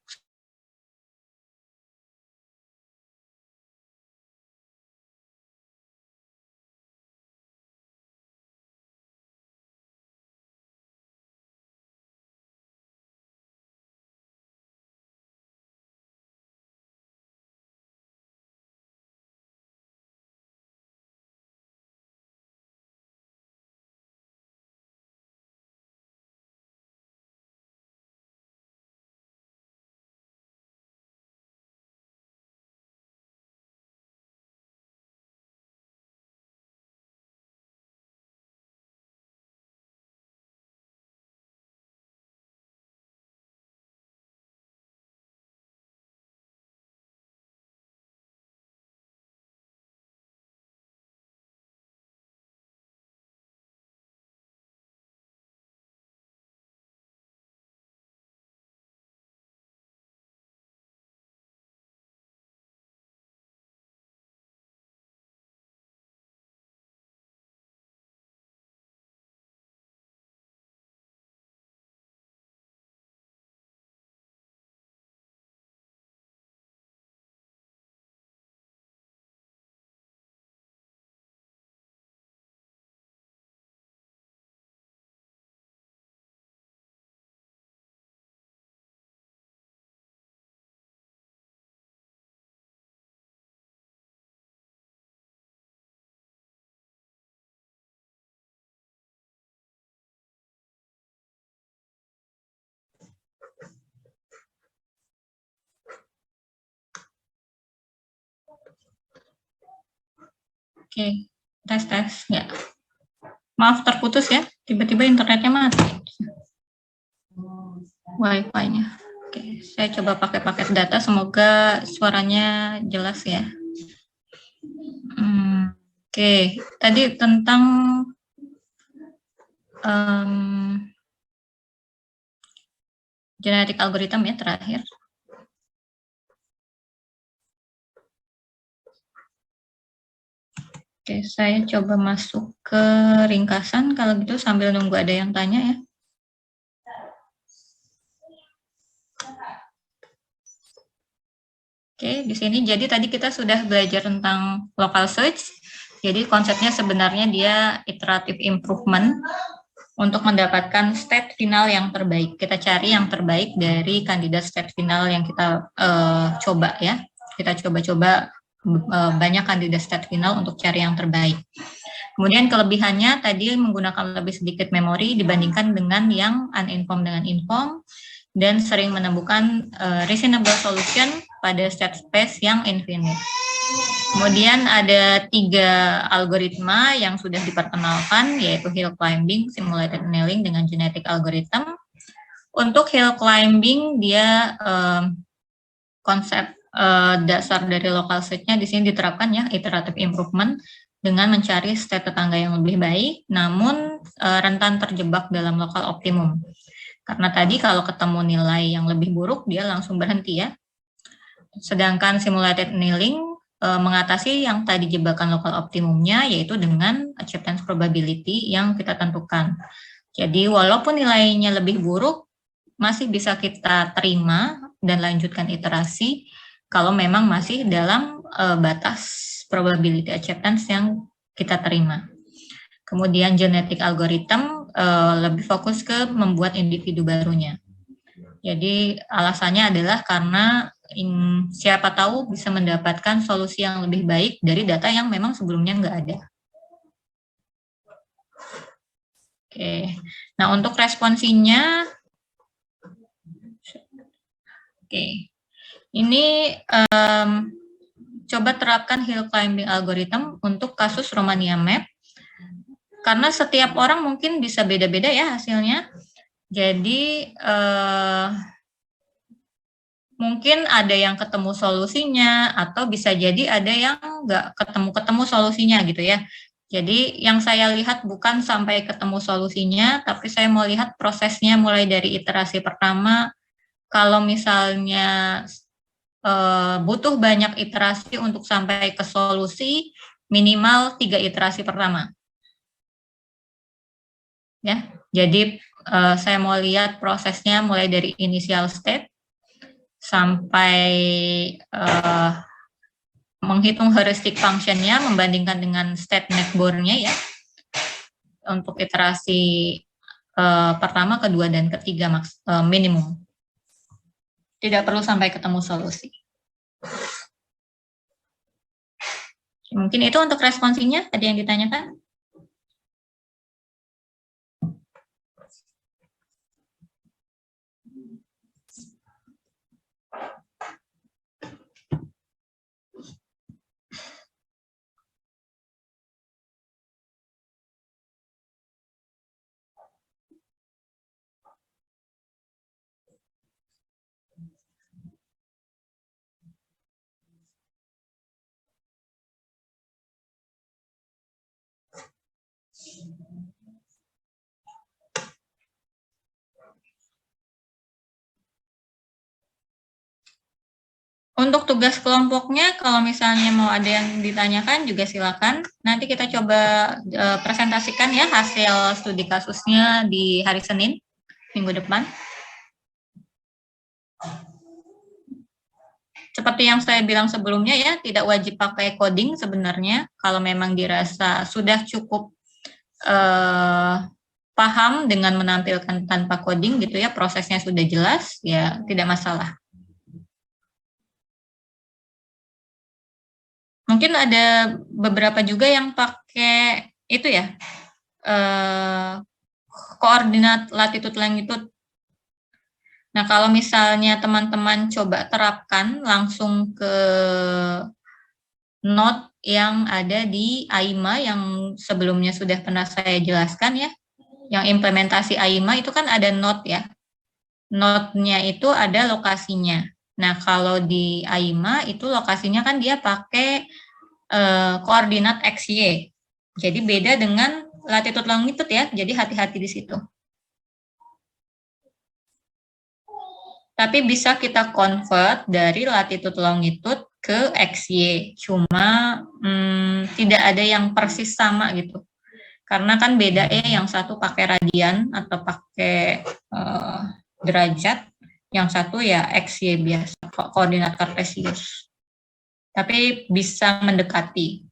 Oke, tes ya. Maaf terputus ya, tiba-tiba internetnya mati. Wi-Fi-nya. Oke, saya coba pakai paket data, semoga suaranya jelas ya. Oke, tadi tentang genetic algorithm ya terakhir. Oke, saya coba masuk ke ringkasan kalau gitu sambil nunggu ada yang tanya ya. Oke, di sini jadi tadi kita sudah belajar tentang local search. Jadi konsepnya sebenarnya dia iterative improvement untuk mendapatkan state final yang terbaik. Kita cari yang terbaik dari kandidat state final yang kita coba ya. Kita coba-coba banyak kandidat state final untuk cari yang terbaik. Kemudian kelebihannya tadi menggunakan lebih sedikit memori dibandingkan dengan yang uninformed dengan informed, dan sering menemukan reasonable solution pada state space yang infinite. Kemudian ada 3 algoritma yang sudah diperkenalkan, yaitu hill climbing, simulated annealing, dengan genetic algorithm. Untuk hill climbing, dia konsep dasar dari local search-nya di sini diterapkan ya, iterative improvement, dengan mencari state tetangga yang lebih baik, namun rentan terjebak dalam local optimum. Karena tadi kalau ketemu nilai yang lebih buruk, dia langsung berhenti ya. Sedangkan simulated annealing mengatasi yang tadi jebakan local optimumnya, yaitu dengan acceptance probability yang kita tentukan. Jadi walaupun nilainya lebih buruk, masih bisa kita terima dan lanjutkan iterasi kalau memang masih dalam batas probability acceptance yang kita terima. Kemudian genetic algorithm lebih fokus ke membuat individu barunya. Jadi alasannya adalah karena siapa tahu bisa mendapatkan solusi yang lebih baik dari data yang memang sebelumnya nggak ada. Oke, nah untuk responsinya, oke, ini coba terapkan hill climbing algorithm untuk kasus Romania Map, karena setiap orang mungkin bisa beda-beda ya hasilnya. Jadi mungkin ada yang ketemu solusinya, atau bisa jadi ada yang nggak ketemu solusinya gitu ya. Jadi yang saya lihat bukan sampai ketemu solusinya, tapi saya mau lihat prosesnya mulai dari iterasi pertama. Kalau misalnya butuh banyak iterasi untuk sampai ke solusi, minimal 3 iterasi pertama. Ya, jadi saya mau lihat prosesnya mulai dari initial state sampai menghitung heuristic function-nya, membandingkan dengan state neckbore-nya ya, untuk iterasi pertama, kedua, dan ketiga minimum. Tidak perlu sampai ketemu solusi. Mungkin itu untuk responsinya, tadi yang ditanyakan. Untuk tugas kelompoknya, kalau misalnya mau ada yang ditanyakan juga silakan. Nanti kita coba presentasikan ya hasil studi kasusnya di hari Senin minggu depan. Seperti yang saya bilang sebelumnya ya, tidak wajib pakai coding sebenarnya. Kalau memang dirasa sudah cukup paham dengan menampilkan tanpa coding gitu ya, prosesnya sudah jelas, ya tidak masalah. Mungkin ada beberapa juga yang pakai itu ya, koordinat latitude longitude. Nah, kalau misalnya teman-teman coba terapkan langsung ke node yang ada di AIMA yang sebelumnya sudah pernah saya jelaskan ya, yang implementasi AIMA itu kan ada node ya. node-nya itu ada lokasinya. Nah, kalau di AIMA itu lokasinya kan dia pakai koordinat XY. Jadi beda dengan latitude longitude ya, jadi hati-hati di situ. Tapi bisa kita convert dari latitude longitude ke XY, cuma tidak ada yang persis sama gitu. Karena kan beda ya, yang satu pakai radian atau pakai derajat, yang satu ya XY biasa, koordinat kartesius. Tapi bisa mendekati.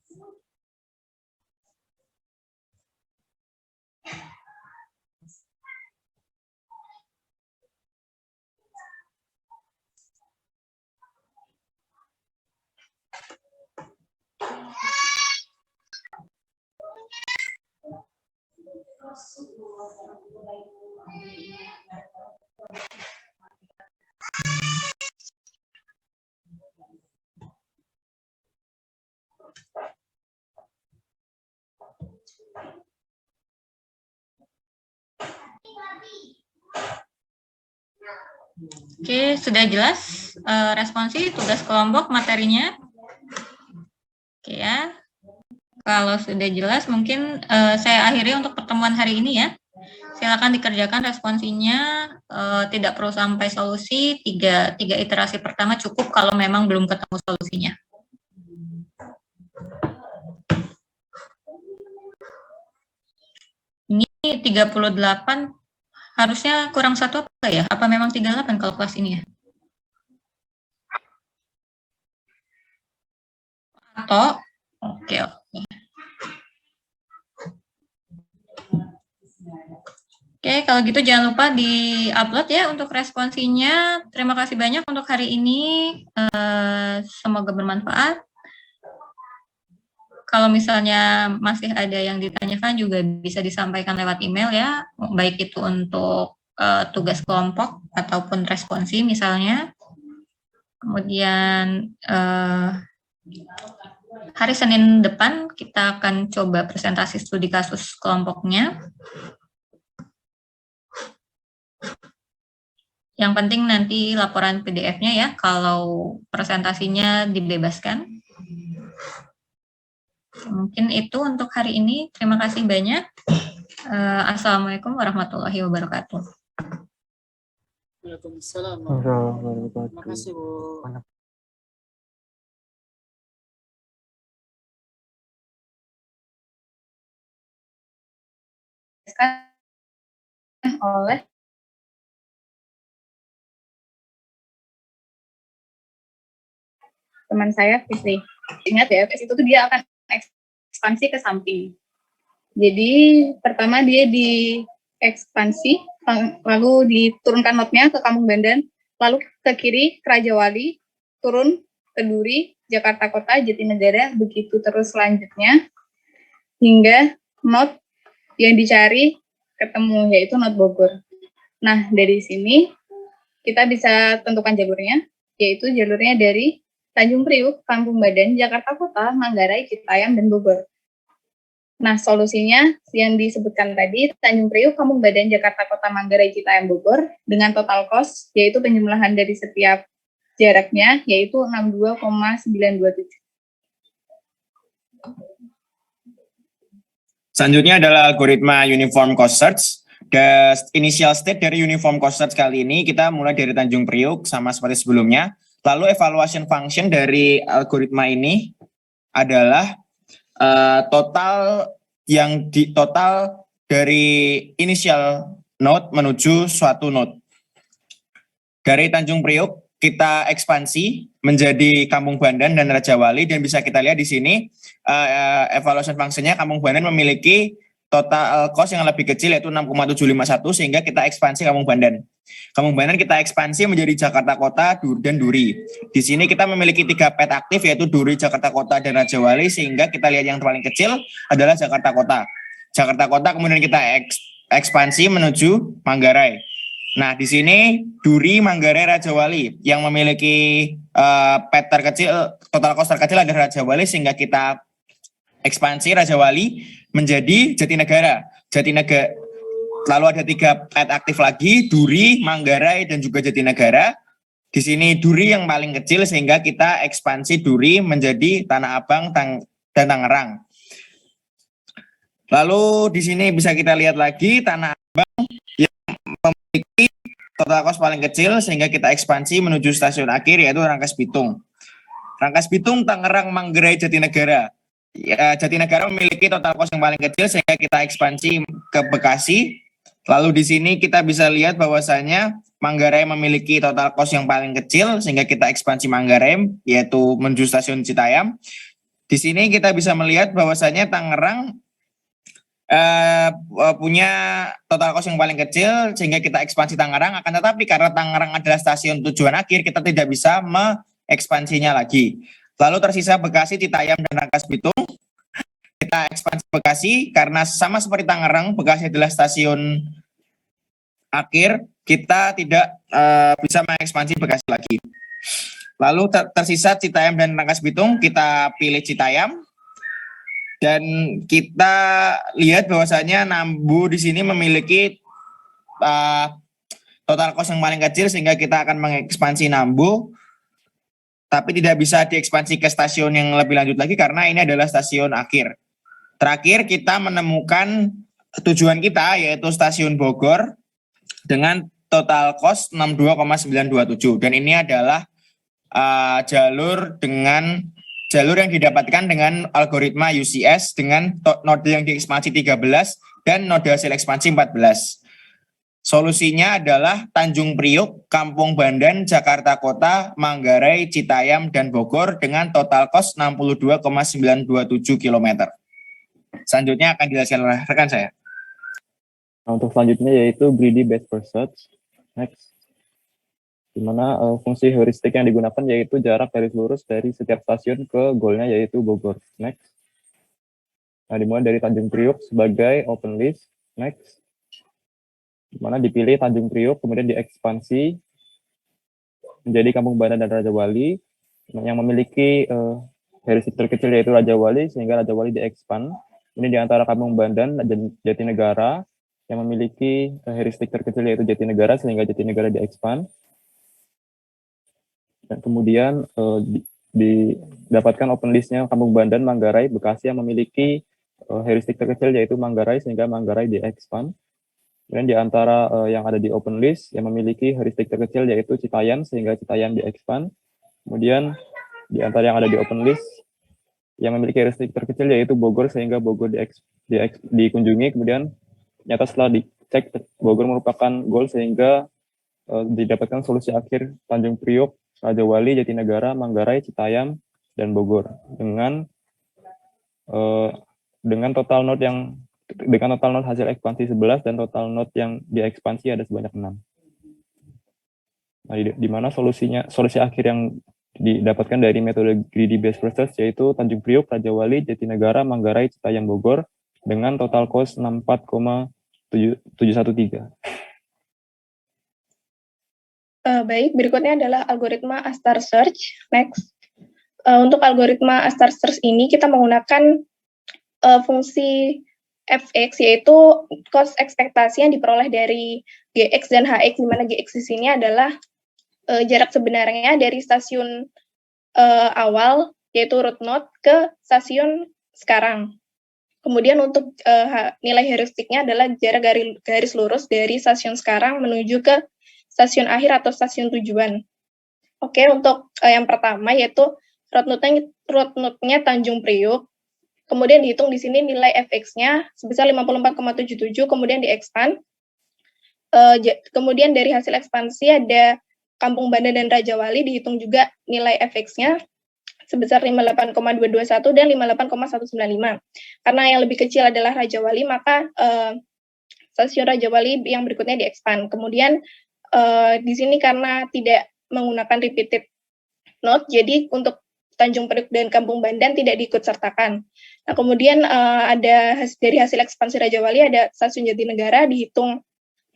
Oke, sudah jelas responsi tugas kelompok materinya? Oke ya. Kalau sudah jelas, mungkin saya akhiri untuk pertemuan hari ini ya. Silakan dikerjakan responsinya, tidak perlu sampai solusi, tiga iterasi pertama cukup kalau memang belum ketemu solusinya. Ini 38, harusnya kurang satu apa ya? Apa memang 38 kalau kelas ini ya? Atau, oke. Oke, kalau gitu jangan lupa di-upload ya untuk responsinya. Terima kasih banyak untuk hari ini. Semoga bermanfaat. Kalau misalnya masih ada yang ditanyakan juga bisa disampaikan lewat email ya, baik itu untuk tugas kelompok ataupun responsi misalnya. Kemudian hari Senin depan kita akan coba presentasi studi kasus kelompoknya. Yang penting nanti laporan PDF-nya ya, kalau presentasinya dibebaskan. Mungkin itu untuk hari ini. Terima kasih banyak. Assalamualaikum warahmatullahi wabarakatuh.
Waalaikumsalam. Terima kasih, Bu.
Oleh teman saya Fitri. Ingat ya, itu tuh dia akan ekspansi ke samping. Jadi pertama dia di ekspansi, lalu diturunkan notnya ke Kampung Bandan, lalu ke kiri ke Raja Wali, turun ke Duri, Jakarta Kota, Jatinegara, begitu terus selanjutnya hingga not yang dicari ketemu, yaitu not Bogor. Nah, dari sini kita bisa tentukan jalurnya, yaitu jalurnya dari Tanjung Priuk, Kampung Bandan, Jakarta Kota, Manggarai, Citayam, dan Bogor. Nah, solusinya yang disebutkan tadi, Tanjung Priuk, Kampung Bandan, Jakarta Kota, Manggarai, Citayam, Bogor, dengan total cost, yaitu penjumlahan dari setiap jaraknya, yaitu 62,927.
Selanjutnya adalah algoritma uniform cost search. The initial state dari uniform cost search kali ini kita mulai dari Tanjung Priuk sama seperti sebelumnya. Lalu evaluation function dari algoritma ini adalah total dari initial node menuju suatu node. Dari Tanjung Priuk kita ekspansi menjadi Kampung Bandan dan Raja Wali, dan bisa kita lihat di sini evaluation function-nya Kampung Bandan memiliki total cost yang lebih kecil yaitu 6,751, sehingga kita ekspansi Kampung Bandan. Kampung Bandan kita ekspansi menjadi Jakarta Kota dan Duri. Di sini kita memiliki 3 pet aktif yaitu Duri, Jakarta Kota, dan Raja Wali, sehingga kita lihat yang paling kecil adalah Jakarta Kota. Jakarta Kota kemudian kita ekspansi menuju Manggarai. Nah, di sini Duri, Manggarai, Raja Wali yang memiliki pet terkecil, total cost terkecil adalah Raja Wali, sehingga kita ekspansi Raja Wali menjadi Jatinegara. Lalu ada 3 plat aktif lagi, Duri, Manggarai, dan juga Jatinegara. Di sini Duri yang paling kecil sehingga kita ekspansi Duri menjadi Tanah Abang dan Tangerang. Lalu di sini bisa kita lihat lagi Tanah Abang yang memiliki total cost paling kecil sehingga kita ekspansi menuju stasiun akhir yaitu Rangkas Bitung. Rangkas Bitung, Tangerang, Manggarai, Jatinegara. Ya, Jatinegara memiliki total cost yang paling kecil sehingga kita ekspansi ke Bekasi. Lalu di sini kita bisa lihat bahwasanya Manggarai memiliki total cost yang paling kecil sehingga kita ekspansi Manggarai yaitu menuju stasiun Citayam. Di sini kita bisa melihat bahwasanya Tangerang punya total cost yang paling kecil sehingga kita ekspansi Tangerang, akan tetapi karena Tangerang adalah stasiun tujuan akhir kita tidak bisa mengekspansinya lagi. Lalu tersisa Bekasi, Citayam, dan Rangkas Bitung. Kita ekspansi Bekasi karena sama seperti Tangerang, Bekasi adalah stasiun akhir, kita tidak bisa mengekspansi Bekasi lagi. Lalu tersisa Citayam dan Rangkas Bitung, kita pilih Citayam. Dan kita lihat bahwasanya Nambu di sini memiliki total cost yang paling kecil sehingga kita akan mengekspansi Nambu, tapi tidak bisa diekspansi ke stasiun yang lebih lanjut lagi karena ini adalah stasiun akhir. Terakhir kita menemukan tujuan kita yaitu stasiun Bogor dengan total cost 62,927 dan ini adalah jalur yang didapatkan dengan algoritma UCS dengan node yang diekspansi 13 dan node hasil ekspansi 14. Solusinya adalah Tanjung Priuk, Kampung Bandan, Jakarta Kota, Manggarai, Citayam, dan Bogor dengan total cost 62,927 km. Selanjutnya akan dijelaskan oleh rekan saya.
Nah, untuk selanjutnya yaitu greedy best first search. Next. Di mana fungsi heuristik yang digunakan yaitu jarak garis lurus dari setiap stasiun ke goalnya yaitu Bogor. Next. Nah, dimulai dari Tanjung Priuk sebagai open list. Next. Di mana dipilih Tanjung Priuk, kemudian diekspansi menjadi Kampung Bandan dan Raja Wali yang memiliki heuristik terkecil yaitu Raja Wali sehingga Raja Wali diekspan. Ini di antara Kampung Bandan dan Jatinegara yang memiliki heuristik terkecil yaitu Jatinegara sehingga Jatinegara diekspan. Dan kemudian didapatkan open listnya Kampung Bandan, Manggarai, Bekasi yang memiliki heuristik terkecil yaitu Manggarai sehingga Manggarai diekspan. Kemudian di antara yang ada di open list yang memiliki heuristik terkecil yaitu Citayam sehingga Citayam diekspan. Kemudian di antara yang ada di open list yang memiliki heuristik terkecil yaitu Bogor sehingga Bogor dikunjungi. Kemudian ternyata setelah dicek Bogor merupakan goal sehingga didapatkan solusi akhir Tanjung Priuk, Raja Wali, Jatinegara, Manggarai, Citayam, dan Bogor dengan total node hasil ekspansi 11 dan total node yang diekspansi ada sebanyak 6. Nah, di mana solusi akhir yang didapatkan dari metode greedy best first search yaitu Tanjung Priuk, Raja Wali, Jatinegara, Manggarai, Citayam, Bogor dengan total cost 64,713.
Baik, berikutnya adalah algoritma A-star search. Next. Untuk algoritma A-star search ini kita menggunakan fungsi fx, yaitu cost ekspektasi yang diperoleh dari gx dan hx, di mana gx di sini adalah jarak sebenarnya dari stasiun awal, yaitu root node, ke stasiun sekarang. Kemudian untuk nilai heuristiknya adalah jarak garis lurus dari stasiun sekarang menuju ke stasiun akhir atau stasiun tujuan. Oke, untuk yang pertama yaitu root node-nya Tanjung Priuk. Kemudian dihitung di sini nilai fx-nya sebesar 54,77, kemudian diekspan. Kemudian dari hasil ekspansi ada Kampung Bandan dan Raja Wali, dihitung juga nilai fx-nya sebesar 58,221 dan 58,195. Karena yang lebih kecil adalah Raja Wali, maka stasiun Raja Wali yang berikutnya diekspan. Kemudian di sini karena tidak menggunakan repeated node, jadi untuk Tanjung Priuk dan Kampung Bandan tidak diikut sertakan. Nah, kemudian ada dari hasil ekspansi Raja Wali ada stasiun Jatinegara, dihitung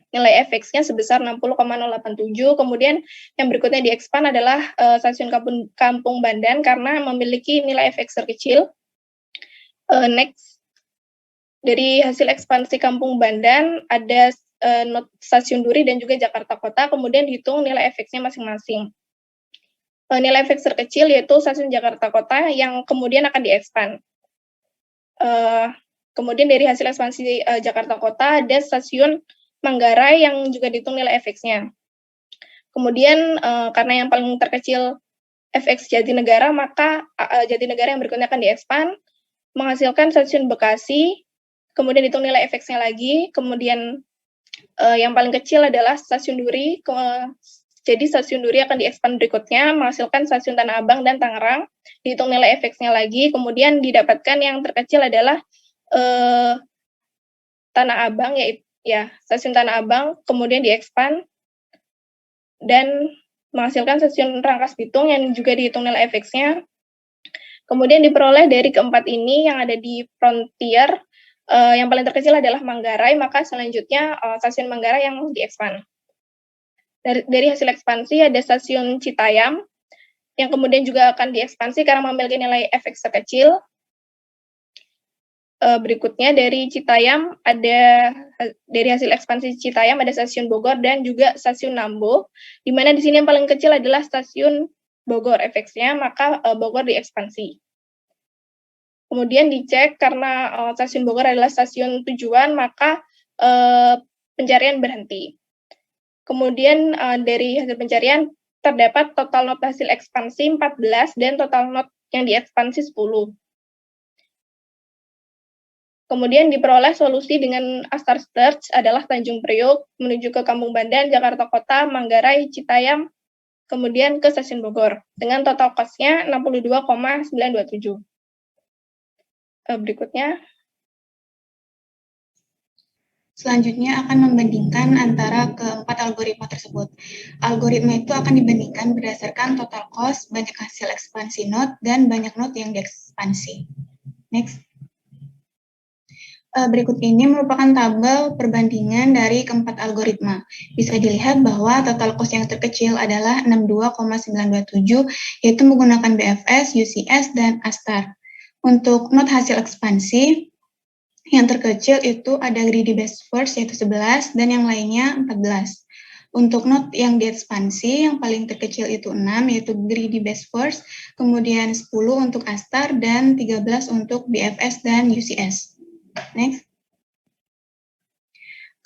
nilai fx-nya sebesar 60,087. Kemudian yang berikutnya diekspan adalah stasiun Kampung Bandan karena memiliki nilai fx terkecil. Next. dari hasil ekspansi Kampung Bandan ada not Stasiun Duri dan juga Jakarta Kota, kemudian dihitung nilai efeknya masing-masing. Nilai efek terkecil yaitu Stasiun Jakarta Kota yang kemudian akan diekspan. Kemudian dari hasil ekspansi Jakarta Kota ada Stasiun Manggarai yang juga dihitung nilai efeknya. Kemudian karena yang paling terkecil FX Jatinegara, maka Jatinegara yang berikutnya akan diekspan, menghasilkan Stasiun Bekasi, kemudian dihitung nilai efeknya lagi, kemudian yang paling kecil adalah Stasiun Duri, jadi Stasiun Duri akan diekspan berikutnya, menghasilkan Stasiun Tanah Abang dan Tangerang, dihitung nilai efeknya lagi, kemudian didapatkan yang terkecil adalah Tanah Abang, yaitu Stasiun Tanah Abang, kemudian diekspan, dan menghasilkan Stasiun Rangkas Bitung yang juga dihitung nilai efeknya. Kemudian diperoleh dari keempat ini yang ada di Frontier, yang paling terkecil adalah Manggarai, maka selanjutnya Stasiun Manggarai yang diekspan. Dari hasil ekspansi ada Stasiun Citayam, yang kemudian juga akan diekspansi karena memiliki nilai efek terkecil. Berikutnya dari Citayam dari hasil ekspansi Citayam ada Stasiun Bogor dan juga Stasiun Nambo, di mana di sini yang paling kecil adalah Stasiun Bogor efeknya, maka Bogor diekspansi. Kemudian dicek karena Stasiun Bogor adalah stasiun tujuan, maka pencarian berhenti. Kemudian dari hasil pencarian terdapat total not hasil ekspansi 14 dan total not yang diekspansi 10. Kemudian diperoleh solusi dengan Astar Search adalah Tanjung Priok, menuju ke Kampung Bandan, Jakarta Kota, Manggarai, Citayam, kemudian ke Stasiun Bogor, dengan total cost-nya 62,927. Berikutnya.
Selanjutnya akan membandingkan antara keempat algoritma tersebut. Algoritma itu akan dibandingkan berdasarkan total cost, banyak hasil ekspansi node, dan banyak node yang diekspansi. Next. Berikut ini merupakan tabel perbandingan dari keempat algoritma. Bisa dilihat bahwa total cost yang terkecil adalah 62,927, yaitu menggunakan BFS, UCS, dan Astar. Untuk node hasil ekspansi, yang terkecil itu ada Greedy Best First, yaitu 11, dan yang lainnya 14. Untuk node yang diekspansi, yang paling terkecil itu 6, yaitu Greedy Best First, kemudian 10 untuk Astar, dan 13 untuk BFS dan UCS. Next.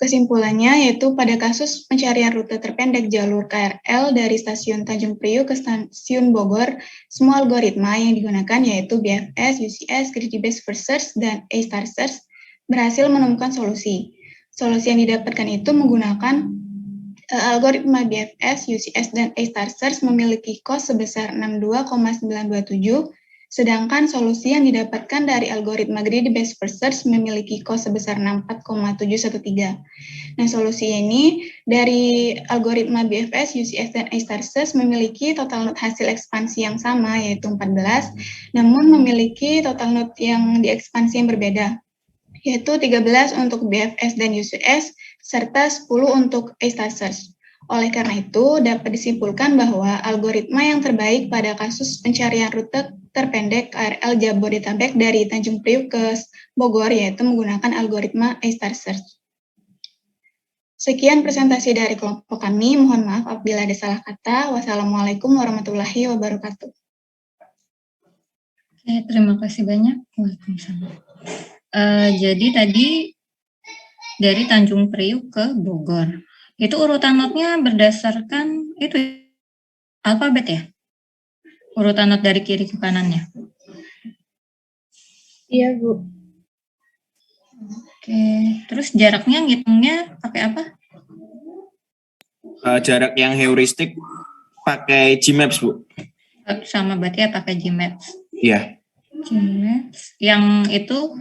Kesimpulannya yaitu pada kasus pencarian rute terpendek jalur KRL dari stasiun Tanjung Priok ke stasiun Bogor, semua algoritma yang digunakan yaitu BFS, UCS, Greedy Best First Search, dan A-Star Search berhasil menemukan solusi. Solusi yang didapatkan itu menggunakan algoritma BFS, UCS, dan A-Star Search memiliki cost sebesar 62,927, sedangkan solusi yang didapatkan dari algoritma Greedy Best First Search memiliki cost sebesar 64,713. Nah, solusi ini dari algoritma BFS, UCS, dan A-Star Search memiliki total node hasil ekspansi yang sama, yaitu 14, namun memiliki total node yang diekspansi yang berbeda, yaitu 13 untuk BFS dan UCS, serta 10 untuk A-Star Search. Oleh karena itu, dapat disimpulkan bahwa algoritma yang terbaik pada kasus pencarian rute terpendek KRL Jabodetabek dari Tanjung Priok ke Bogor yaitu menggunakan algoritma A-Star Search. Sekian presentasi dari kelompok kami. Mohon maaf apabila ada salah kata. Wassalamualaikum warahmatullahi wabarakatuh.
Oke, terima kasih banyak. Waalaikumsalam. Jadi tadi dari Tanjung Priok ke Bogor. Itu urutan notnya berdasarkan itu alfabet ya? Urutan not dari kiri ke kanannya.
Iya, Bu.
Oke, terus jaraknya ngitungnya pakai apa?
Jarak yang heuristik pakai Gmaps, Bu.
Sama berarti ya pakai Gmaps.
Iya.
Gmaps. Yang itu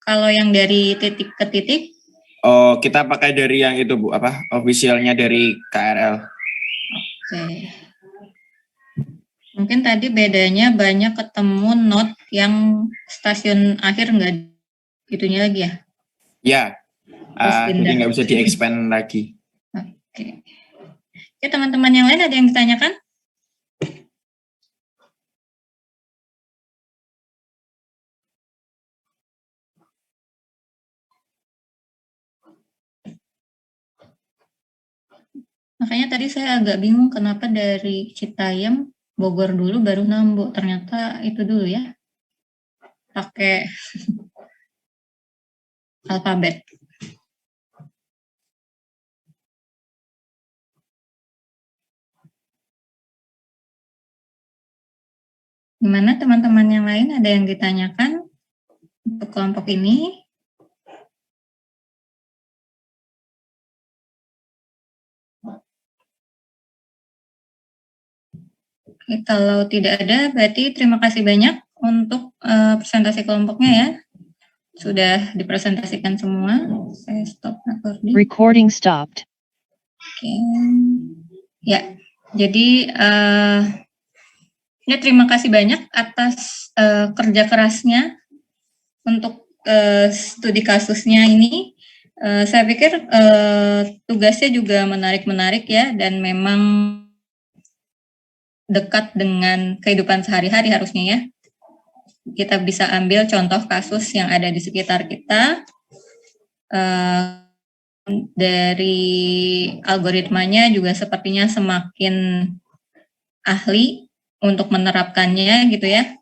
kalau yang dari titik ke titik?
Oh, kita pakai dari yang itu, Bu, officialnya dari KRL.
Oke. Mungkin tadi bedanya banyak ketemu not yang stasiun akhir nggak itunya lagi ya?
Ya, jadi nggak bisa di-expand lagi.
Oke. Ya, teman-teman yang lain ada yang ditanyakan? Makanya tadi saya agak bingung kenapa dari Citayam, Bogor dulu baru Nambo. Ternyata itu dulu ya. Pakai alfabet. Gimana teman-teman yang lain, ada yang ditanyakan untuk kelompok ini? Oke, kalau tidak ada, berarti terima kasih banyak untuk presentasi kelompoknya ya. Sudah dipresentasikan semua. Saya stop recording.
Recording stopped.
Oke. Ya, jadi ya terima kasih banyak atas kerja kerasnya untuk studi kasusnya ini. Saya pikir tugasnya juga menarik-menarik ya, dan memang dekat dengan kehidupan sehari-hari harusnya ya. Kita bisa ambil contoh kasus yang ada di sekitar kita. Dari algoritmanya juga sepertinya semakin ahli untuk menerapkannya gitu ya.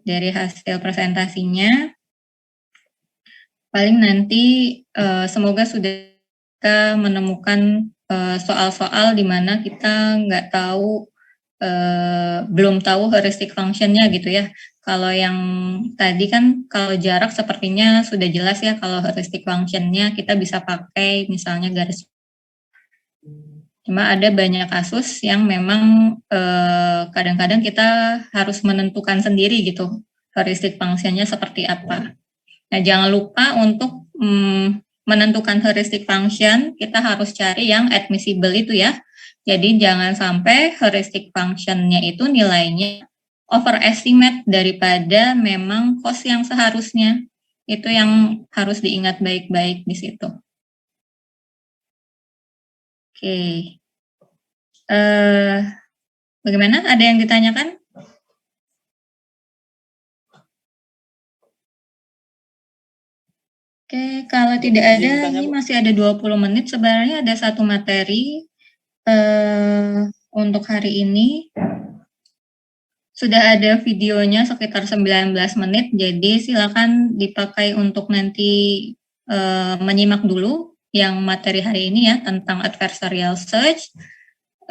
Dari hasil presentasinya. Paling nanti semoga sudah kita menemukan soal-soal di mana kita nggak tahu, belum tahu heuristic function-nya gitu ya. Kalau yang tadi kan kalau jarak sepertinya sudah jelas ya, kalau heuristic function-nya kita bisa pakai misalnya garis. Cuma ada banyak kasus yang memang kadang-kadang kita harus menentukan sendiri gitu heuristic function-nya seperti apa. Nah, jangan lupa untuk menentukan heuristic function, kita harus cari yang admissible itu ya. Jadi jangan sampai heuristic function-nya itu nilainya overestimate daripada memang cost yang seharusnya. Itu yang harus diingat baik-baik di situ. Oke. Bagaimana? Ada yang ditanyakan? Oke, kalau tidak ada, ini masih ada 20 menit. Sebenarnya ada satu materi untuk hari ini. Sudah ada videonya sekitar 19 menit, jadi silakan dipakai untuk nanti menyimak dulu yang materi hari ini ya, tentang adversarial search.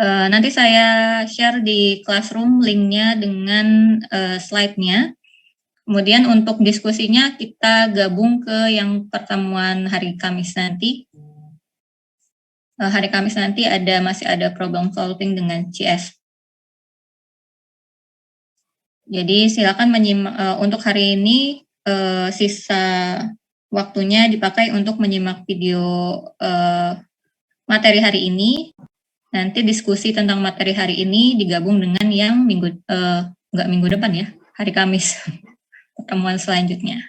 Nanti saya share di Classroom linknya dengan slide-nya. Kemudian untuk diskusinya kita gabung ke yang pertemuan hari Kamis nanti. Hari Kamis nanti masih ada problem solving dengan CS. Jadi silakan menyimak untuk hari ini, sisa waktunya dipakai untuk menyimak video materi hari ini. Nanti diskusi tentang materi hari ini digabung dengan yang nggak minggu depan ya, hari Kamis, pertemuan selanjutnya.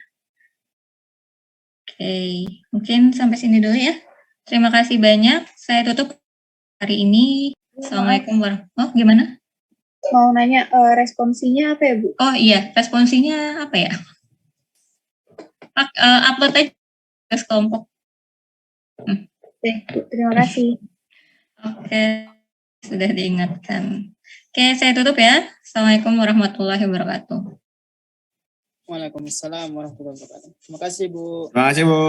Oke, mungkin sampai sini dulu ya. Terima kasih banyak. Saya tutup hari ini. Assalamualaikum warahmatullahi wabarakatuh. Gimana?
Mau nanya responsinya apa ya, Bu?
Oh iya, responsinya apa ya? Upload aja ke kelompok.
Oke, terima kasih.
Oke, sudah diingatkan. Oke, saya tutup ya. Assalamualaikum warahmatullahi wabarakatuh.
Waalaikumsalam warahmatullahi wabarakatuh. Terima kasih, Bu.
Terima kasih, Bu.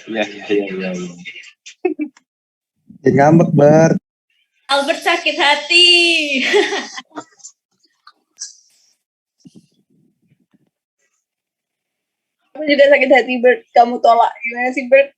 Iya.
Ngambek, Bert.
Albert sakit hati.
Aku juga sakit hati, Bert. Kamu tolak. Gimana sih, Bert?